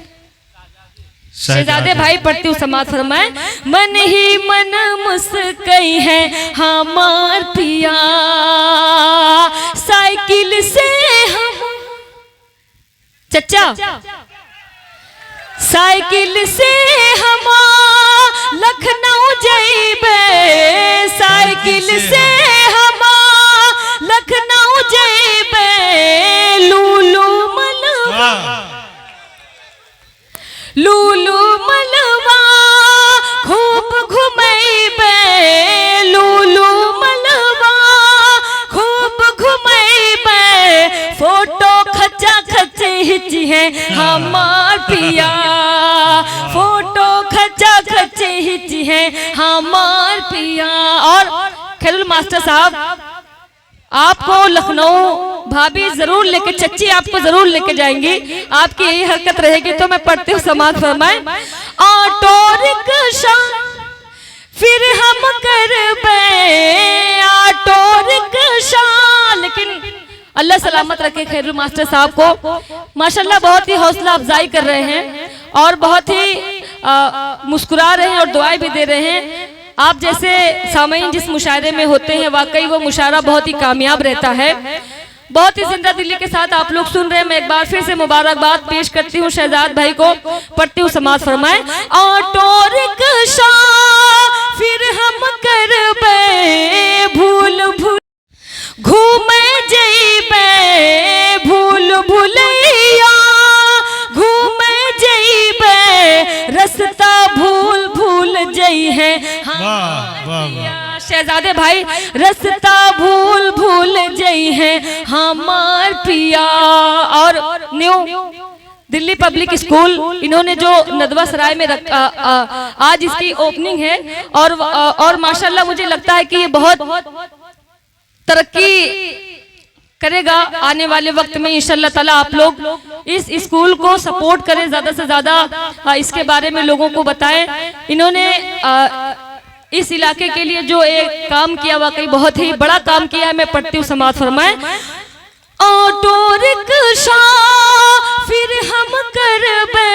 शहजादे भाई पढ़ती हूँ समाज फरमाए। मन ही मन मुस्कई है हमार पिया। साइकिल से हम चचा, साइकिल से हम लखनऊ जाइबे, साइकिल से हम लखनऊ जाइबे। लूलू मलवा, लूलू मलवा खूब घुमैबे, लूलू मलवा खूब घुमैबे। फोटो खचा खचे हिची है हमार पिया, फोटो खचा खचे हिची है हमार पिया। और खैरुल मास्टर साहब आपको लखनऊ भाभी जरूर लेके, चच्ची आपको जरूर लेके जाएंगी, आपकी यही हरकत रहेगी। तो मैं पढ़ती हूँ समाज फरमाए। ऑटो रिक्शा फिर हम करबे, ऑटो रिक्शा। लेकिन अल्लाह सलामत रखे खैरुल मास्टर साहब को, माशाल्लाह बहुत ही हौसला अफजाई कर रहे हैं और बहुत ही मुस्कुरा रहे हैं और दुआएं भी दे रहे हैं। आप जैसे सामईन जिस मुशायरे में होते हैं वाकई वो मुशायरा बहुत ही कामयाब रहता है। बहुत ही जिंदा दिली के साथ आप लोग सुन रहे हैं। मैं एक बार फिर से मुबारकबाद पेश करती हूँ शहजाद भाई को। पढ़ती हूँ समाज फरमाए। ऑटो रिक्शा फिर हम करबे, भूल भूल घूमे जइबे, भूल भूलैया घूमे जइबे। रास्ता भूल भूल जई है वाह वाह वाह। शहजादे भाई रास्ता भूल भूल जई है हमार पिया। और न्यू दिल्ली पब्लिक स्कूल इन्होंने जो नदवा सराय में आज इसकी ओपनिंग है और माशाल्लाह मुझे लगता है कि ये बहुत तरक्की करेगा आने वाले वक्त में इंशाल्लाह ताला। आप लोग इस स्कूल को सपोर्ट करें, ज्यादा से ज्यादा इसके बारे में लोगों को बताएं। इन्होंने इस इलाके के लिए जो एक काम किया वाकई बहुत ही बड़ा काम किया है। मैं पढ़ती हूँ, समाज फरमाए। ऑटो रिक्शा फिर हम करबे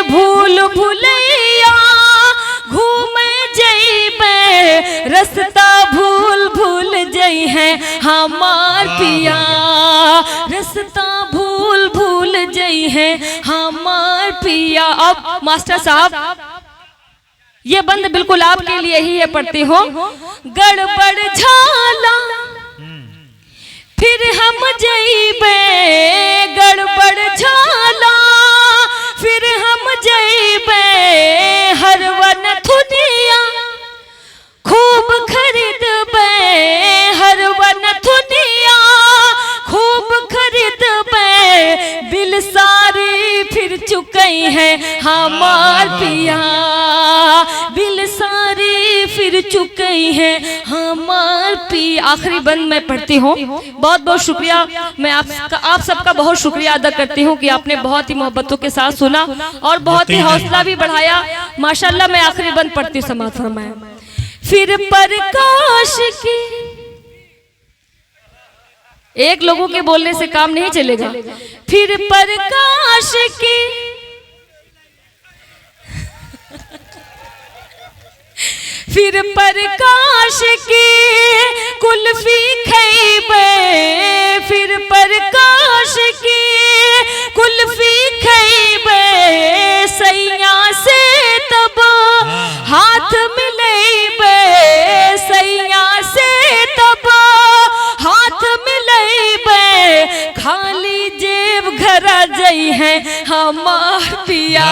भूल भुलैया घूमे जइबे रास्ता भूल भूल जई है हमार पिया। रास्ता भूल भूल जई है हमार पिया। अब मास्टर साहब ये बंद बिल्कुल आपके लिए ही है, पढ़ती हो। गड़बड़ झाला फिर हम जइबे गड़बड़ झाला फिर हम जइबे हरवन थुनिया खूब खरीदबे हरवन थुनिया खूब खरीदबे बिल सारी फिर चुकई है हमार पिया। बिल सारी फिर चुकई है हमार पिया। आखिरी बंद मैं पढ़ती हूँ। बहुत बहुत शुक्रिया, मैं आप सबका बहुत शुक्रिया अदा करती हूँ कि आपने बहुत ही मोहब्बतों के साथ सुना और बहुत ही हौसला भी बढ़ाया माशाल्लाह। मैं आखिरी बंद पढ़ती हूँ, समाज फरमाए। फिर प्रकाश की एक लोगों के बोलने से काम नहीं चलेगा। फिर प्रकाश की फिर प्रकाश की कुल्फी खइबे फिर प्रकाश की कुल्फी खइबे सैया से तब हाथ मिलइबे सैया से तब हाथ मिलइबे खाली जेब घरा जई है हमार पिया।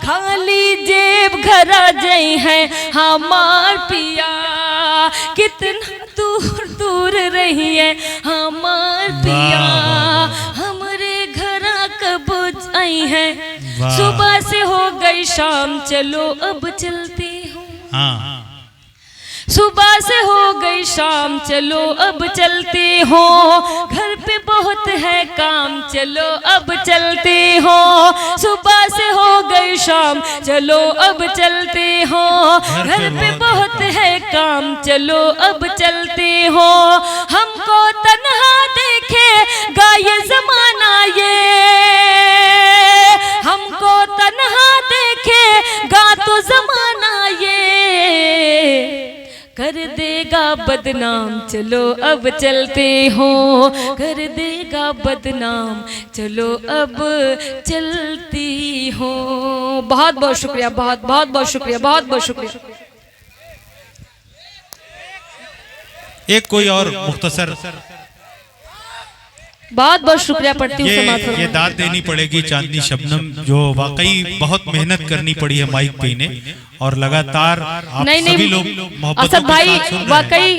खाली जेब घरा जई है हमार पिया। कितना दूर दूर रही है हमार पिया। हमरे घरा कब आई है सुबह से हो गई शाम चलो अब चलती हूँ। सुबह से हो गई शाम चलो अब चलती हो। घर पे बहुत है काम चलो अब चलती हो। सुबह से हो गई शाम चलो अब चलती हो। घर पे बहुत है काम चलो अब चलती हो। हमको तन्हा देखेगा ये जमाना ये हमको तन्हा देखेगा तो जमाना ये कर देगा बदनाम चलो अब चलते हो। कर देगा बदनाम चलो अब चलती हो। बहुत बहुत शुक्रिया, बहुत बहुत बहुत शुक्रिया, बहुत बहुत शुक्रिया। एक कोई और मुख्तसर बहुत बहुत शुक्रिया पढ़ती हूँ समाज ये दाद देनी पड़ेगी चांदनी शबनम, जो वाकई बहुत मेहनत करनी पड़ी है माइक पे इन्हें और लगातार आप सभी लोग मोहब्बत असद भाई वाकई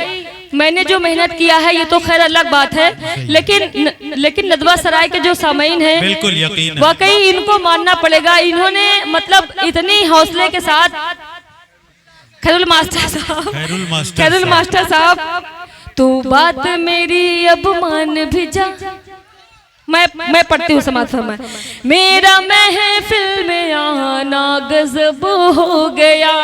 मैंने जो मेहनत किया है ये तो खैर अलग बात है, लेकिन नदवा सराय के जो सामीन हैं बिल्कुल यकीन वाकई इनको मानना पड़ेगा। इन्होंने मतलब इतनी हौसले के साथ खैरुल मास्टर साहब तू बात मेरी अब मान भी जा। मैं पढ़ती हूँ समाज फरमाए। मेरा महफिल में आना गजब हो गया।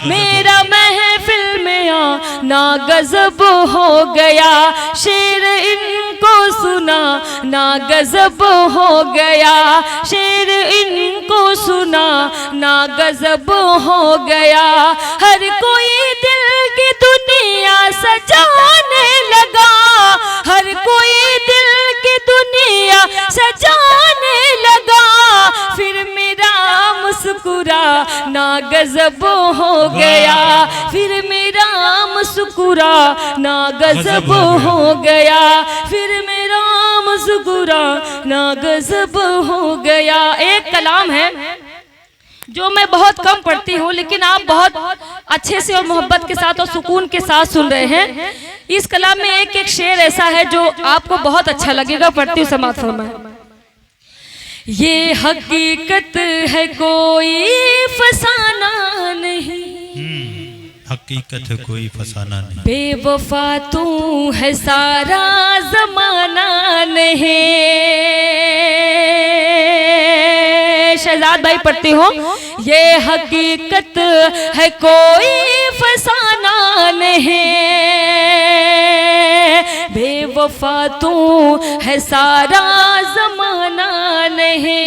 मेरा महफिल में आना गजब हो गया। शेर इनको सुना ना गजब हो गया। शेर इनको सुना ना गजब हो गया। हर कोई दिल की दुनिया सजाने लगा। हर कोई दिल की दुनिया सजाने लगा। फिर मेरा मुस्कुरा ना गजब हो गया। फिर मेरा मुस्कुरा ना गजब हो गया। फिर मेरा मुस्कुरा ना गजब हो गया। एक कलाम है जो मैं बहुत कम पढ़ती हूँ, लेकिन आप बहुत अच्छे से और मोहब्बत के साथ और सुकून के साथ सुन रहे हैं। इस कलाम में एक एक शेर ऐसा है जो आपको बहुत अच्छा लगेगा। पढ़ती हूँ, समाअत फरमाएं। ये हकीकत है कोई फसाना नहीं, हकीकत है कोई फसाना नहीं, बेवफा तू है सारा जमाना नहीं। शहजाद भाई पढ़ती हो। ये हकीकत है कोई फसाना नहीं, बेवफा तू है सारा जमाना नहीं।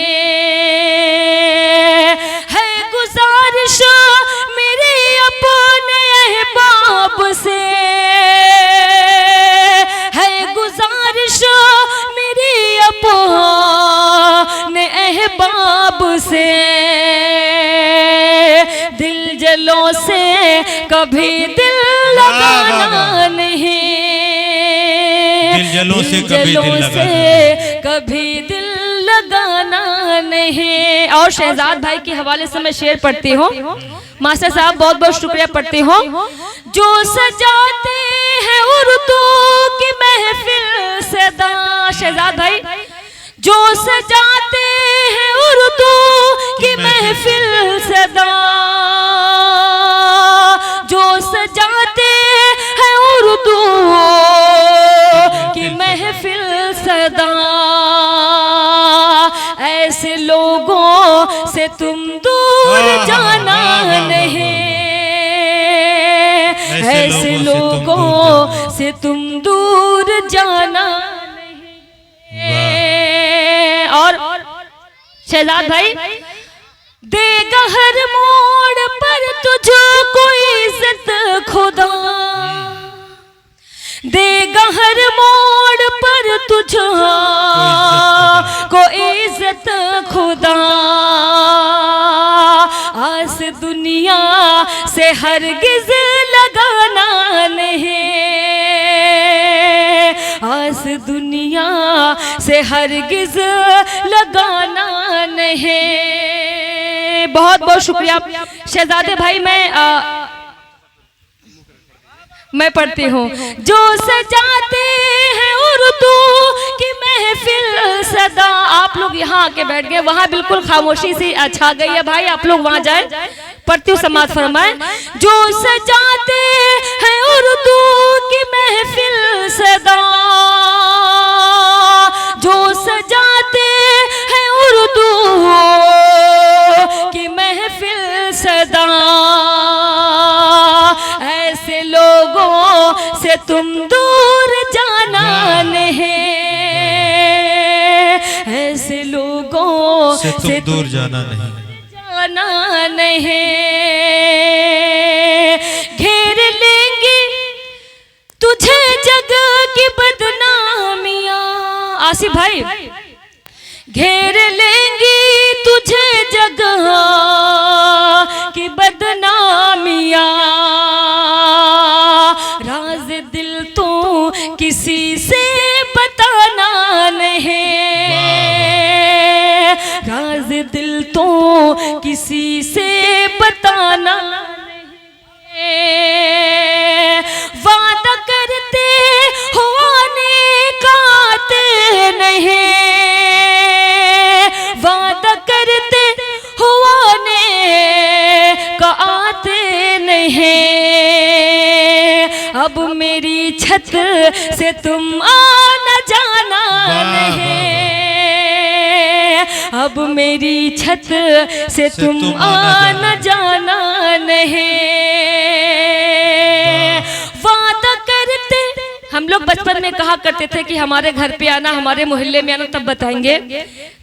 है गुजारिश मेरी अपने अहबाब से, है गुजारिश मेरी अपने अहबाब से, दिल जलों से कभी दिल लगाना नहीं, दिल जलों से कभी दिल लगाना नहीं। और शहजाद भाई के हवाले से मैं शेर पढ़ती हूँ। मास्टर साहब बहुत बहुत शुक्रिया। पढ़ती हूँ। जो सजाते हैं उर्दू की महफिल सदा, शहजाद भाई, जो सजाते हैं उर्दू की महफिल सदा, जो सजाते हैं उर्दू की महफिल सदा, ऐसे लोगों से तुम दूर जाना नहीं, ऐसे लोगों से तुम दूर जाना नहीं। और शहजाद भाई, देगा हर मोड़ पर तुझको इज्जत खुदा, देगा हर मोड़ पर तुझको इज्जत खुदा, आस दुनिया से हरगिज लगाना नहीं, आस दुनिया से हरगिज लगाना नहीं। बहुत बहुत शुक्रिया शहजादे भाई। मैं पढ़ती हूँ। जो सजाते हैं उर्दू की महफिल सदा, आप लोग यहाँ आके बैठ गए, वहाँ बिल्कुल खामोशी सी छा गई है भाई, आप लोग वहाँ जाए। पढ़ती हूँ, समाअत फरमाएं। जो सजाते हैं उर्दू की महफिल सदा, जो सजाते हैं उर्दू की महफिल सदा, ऐसे लोगों से तुम दूर जाना नहीं, ऐसे लोगों से तुम दूर जाना नहीं, जाना नहीं। घेर लेंगी तुझे जग की बदनामियां, आसिफ भाई, घेर लेंगी तुझे जग की बदनामियां, राज दिल तो किसी से बताना नहीं, राज दिल तो किसी से बताना नहीं। वादा करते हो आने का आते नहीं, वादा करते हो आने का आते नहीं, अब मेरी छत से तुम आना जाना नहीं, अब मेरी छत से तुम आना जाना नहीं। वादा करते, हम लोग बचपन में कहा करते थे कि हमारे घर पे आना, हमारे मोहल्ले में आना, तब बताएंगे।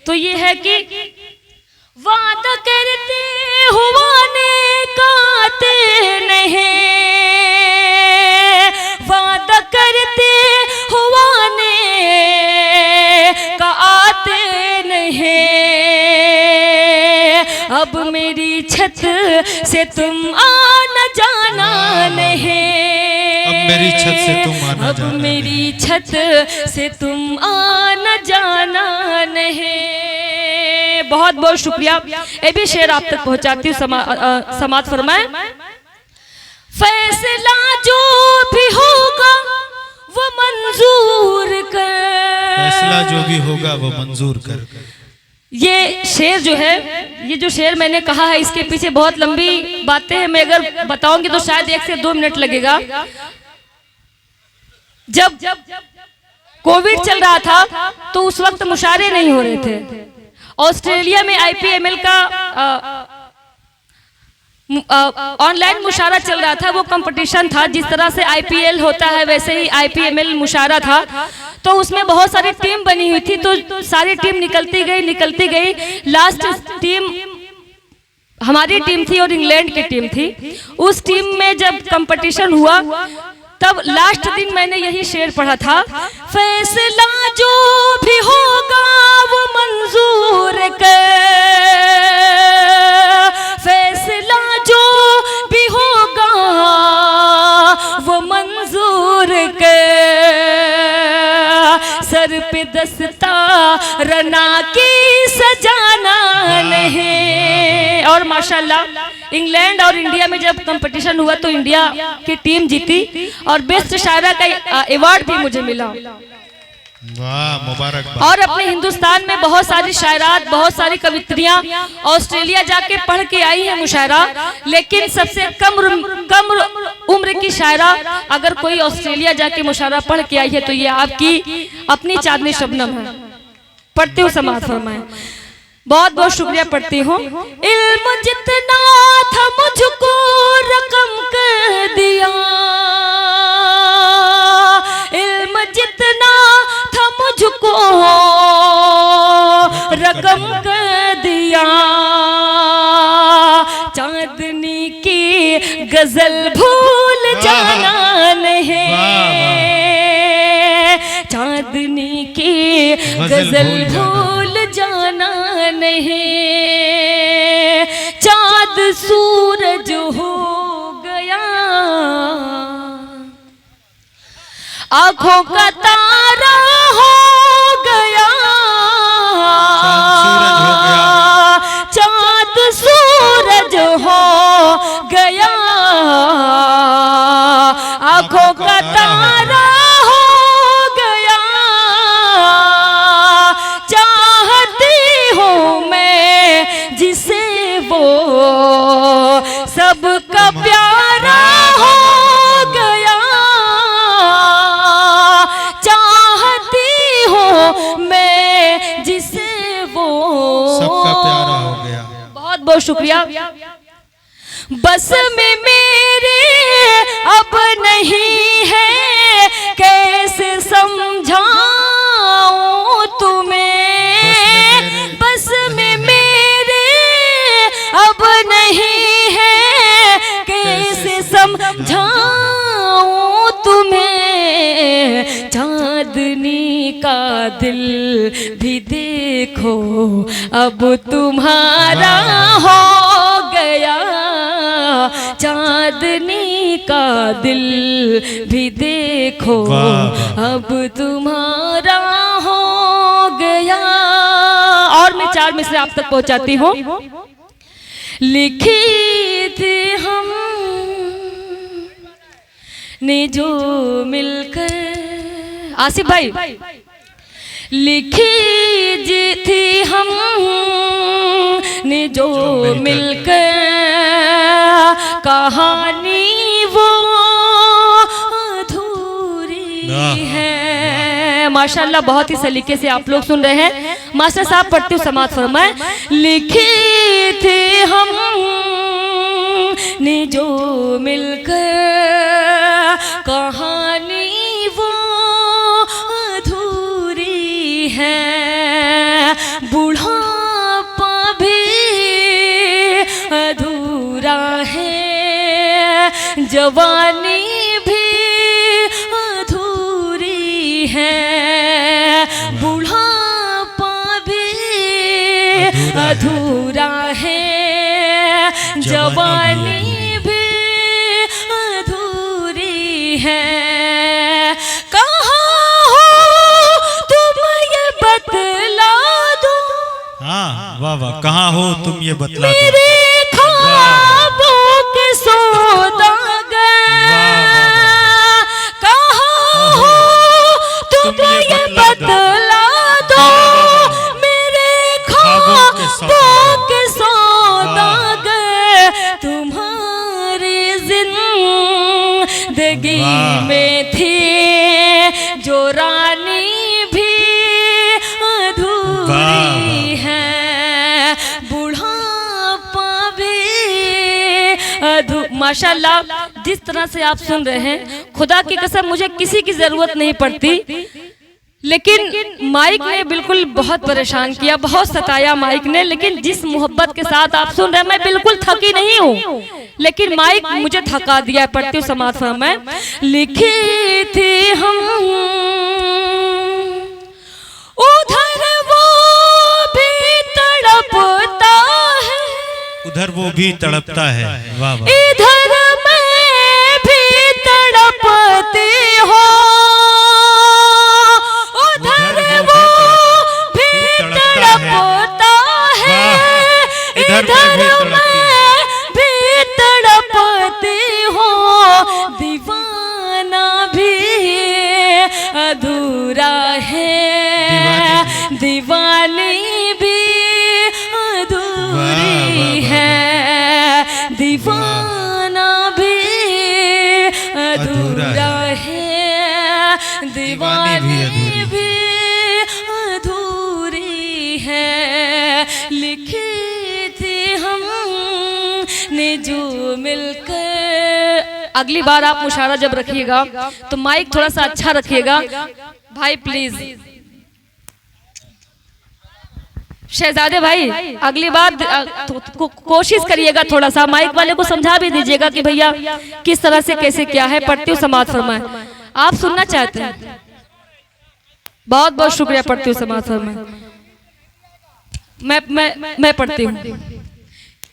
तो ये है कि वादा करते हो आने का आते नहीं, वादा करते हो आने का आते नहीं, अब मेरी छत से तुम आना जाना नहीं, अब मेरी छत से तुम आना अब जाना मेरी छत से तुम आना जाना नहीं। बहुत बहुत शुक्रिया। ये भी शेर आप तक पहुंचाती हूँ। समात फरमाए, फैसला जो भी होगा वो मंजूर कर, फैसला जो भी होगा वो मंजूर कर। ये शेर जो है, ये जो शेर मैंने कहा है, इसके पीछे बहुत लंबी बातें हैं। मैं अगर बताऊंगी तो शायद 1 से 2 मिनट लगेगा। जब कोविड चल रहा था तो उस वक्त मुशायरे नहीं हो रहे थे। ऑस्ट्रेलिया में IPML का ऑनलाइन मुशायरा चल रहा था। वो कंपटीशन था, जिस तरह से IPL होता है वैसे ही IPML मुशायरा था। तो उसमें बहुत सारी टीम बनी हुई थी, तो सारी टीम निकलती गई। लास्ट टीम हमारी टीम थी और इंग्लैंड की टीम थी। उस टीम में जब कंपटीशन हुआ तब लास्ट दिन मैंने यही शेर पढ़ा था, फैसला जो भी होगा वो मंजूर कर, फैसला जो भी होगा वो मंजूर कर, सर पे दस्ता रना की सजाना नहीं। और माशाल्लाह इंग्लैंड और इंडिया में जब कंपटीशन हुआ तो इंडिया की टीम जीती और बेस्ट शायरा का अवार्ड भी मुझे मिला। वाह, मुबारक। और अपने हिंदुस्तान में बहुत सारी शायरात, बहुत सारी कवित्रियां ऑस्ट्रेलिया जाके पढ़ के आई है मुशायरा, लेकिन सबसे कम उम्र की शायरा अगर कोई ऑस्ट्रेलिया जाके मुशायरा पढ़ के आई है तो ये आपकी अपनी चांदनी शबनम है। पढ़ती हूँ, समाअत फरमाएं। बहुत बहुत शुक्रिया पढ़ती हूँ। इल्म जितना था मुझको रकम कर दिया, इल्म जितना था मुझको रकम कर दिया, चांदनी की गजल भूल जाना नहीं, चांदनी की गजल भूल जाना नहीं, चाँद सूरज हो गया, आँखों का तारा हो गया, चाँद सूरज हो गया, आँखों का तारा सबका प्यारा हो गया, चाहती हूँ मैं जिसे वो सबका प्यारा हो गया। बहुत बहुत शुक्रिया। बस में मेरे अब नहीं है, कैसे समझाऊं तुम्हें, बस में मेरे अब नहीं है, कैसे समझाऊं तुम्हें, चांदनी का दिल भी देखो अब तुम्हारा हो गया, चांदनी का दिल भी देखो अब तुम्हारा हो गया। और मैं 4 मिसरे आप तक पहुंचाती हूँ। लिखी थी हम ने जो मिलकर, आसिफ भाई, लिखी थी हम ने जो मिलकर, कहानी वो अधूरी है। माशाल्लाह बहुत ही सलीके से आप लोग सुन रहे हैं। मास्टर साहब पढ़ती हूँ, समाअत फरमाएं। लिखी थी हम ने जो मिलकर, कहानी वो अधूरी है, बुढ़ापा भी अधूरा है, जवानी भी अधूरी है, बुढ़ापा भी अधूरा है, जवानी भी अधूरी है। कहाँ हो तुम ये बतला दो। हाँ, वाह वाह, कहाँ हो तुम ये बतला दो। मेरे ख्वाबों के सौदागर कहाँ हो तुम ये बतला दो। मेरे ख्वाबों के सौदागर तुम्हारी जिंदगी में थी जो रानी भी अधूरी है, बुढ़ापा भी माशाल्लाह जिस तरह से आप सुन रहे हैं, खुदा की कसम मुझे किसी की जरूरत नहीं पड़ती, लेकिन माइक ने बिल्कुल बहुत परेशान किया, बहुत सताया माइक ने। लेकिन जिस मोहब्बत के साथ आप सुन रहे हैं, मैं बिल्कुल थकी नहीं हूँ, लेकिन माइक मुझे थका दिया। पढ़ती हूँ समाज में लिखी थी हम उधर वो भी तड़पता है, उधर वो भी तड़पता है। वाह वाह, इधर मैं भी तड़पती हूँ, उधर वो भी तड़पता है, इधर मैं भी तड़पती हूँ, दीवाना भी अधूरा है, दीवानी भी अधूरी है, दीवाना भी अधूरा है, दीवानी भी अधूरी है। लिखी थी हमने जो मिलकर। अगली बार आप मुशारा जब रखिएगा तो माइक थोड़ा सा अच्छा रखिएगा भाई, प्लीज। शहजादे भाई अगली बार कोशिश करिएगा, थोड़ा सा माइक वाले को समझा भी दीजिएगा कि भैया किस तरह से कैसे क्या है। पढ़ती हूँ समाज फरमाए, आप सुनना चाहते हैं? बहुत बहुत शुक्रिया। पढ़ती हूँ समाज फरमाए, मैं पढ़ती हूँ।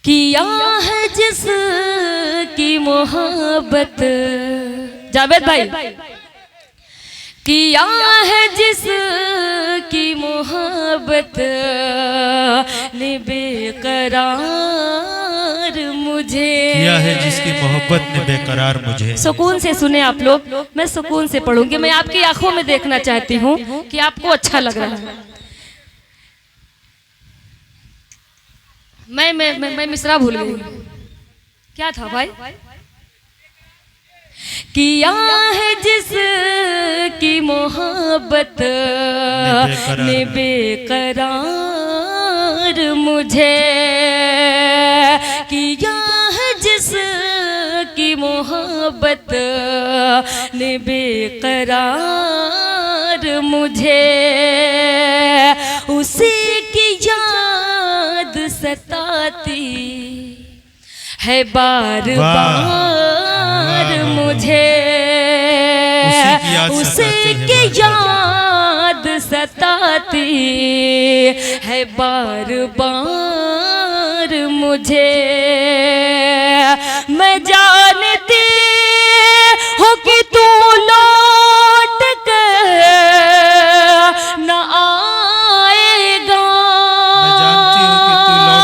किया है जिसकी मोहब्बत, जावेद भाई, किया है जिसकी मोहब्बत ने बेकरार मुझे, किया है जिसकी मोहब्बत ने बेकरार मुझे। सुकून से सुने आप लोग, मैं सुकून से पढ़ूंगी। मैं आपकी आंखों में देखना चाहती हूँ कि आपको अच्छा लग रहा है। मैं मिसरा भूल गई, क्या था भाई? किया है जिसकी मोहब्बत ने बेकरार मुझे, किया है जिसकी मोहब्बत ने बेकरार मुझे, उसी की याद सताती है बार बार मुझे, उसी की याद सताती है बार बार मुझे। मैं जानती हूँ कि तू लौट कर न आएगा, मैं जानती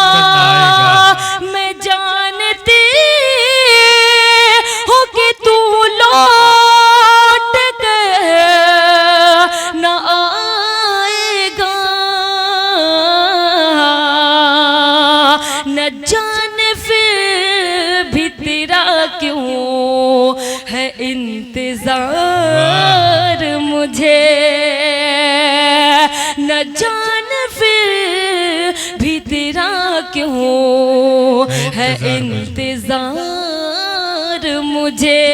हूँ कि तू लौट कर न आएगा, मैं जानती हूँ कि तू लौट कर न आएगा, न जाने फिर भी तेरा क्यों है इंतजार मुझे, न जाने फिर भी तेरा क्यों है इंतजार मुझे।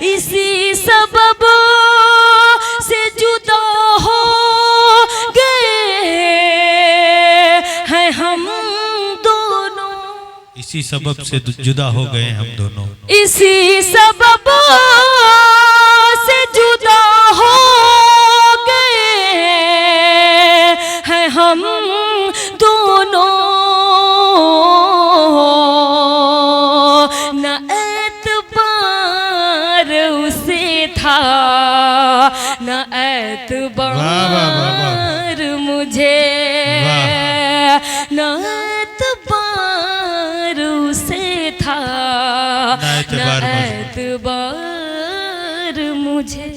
इसी सबब से जुदा हो गए हैं हम दोनों, इसी सबब से जुदा हो गए हम दोनों, इसी सबब से जुदा हो गए हैं हम दोनों, न एतबार उसे था न एतबार मुझे, एतबार उसे था ना एतबार एतबार मुझे।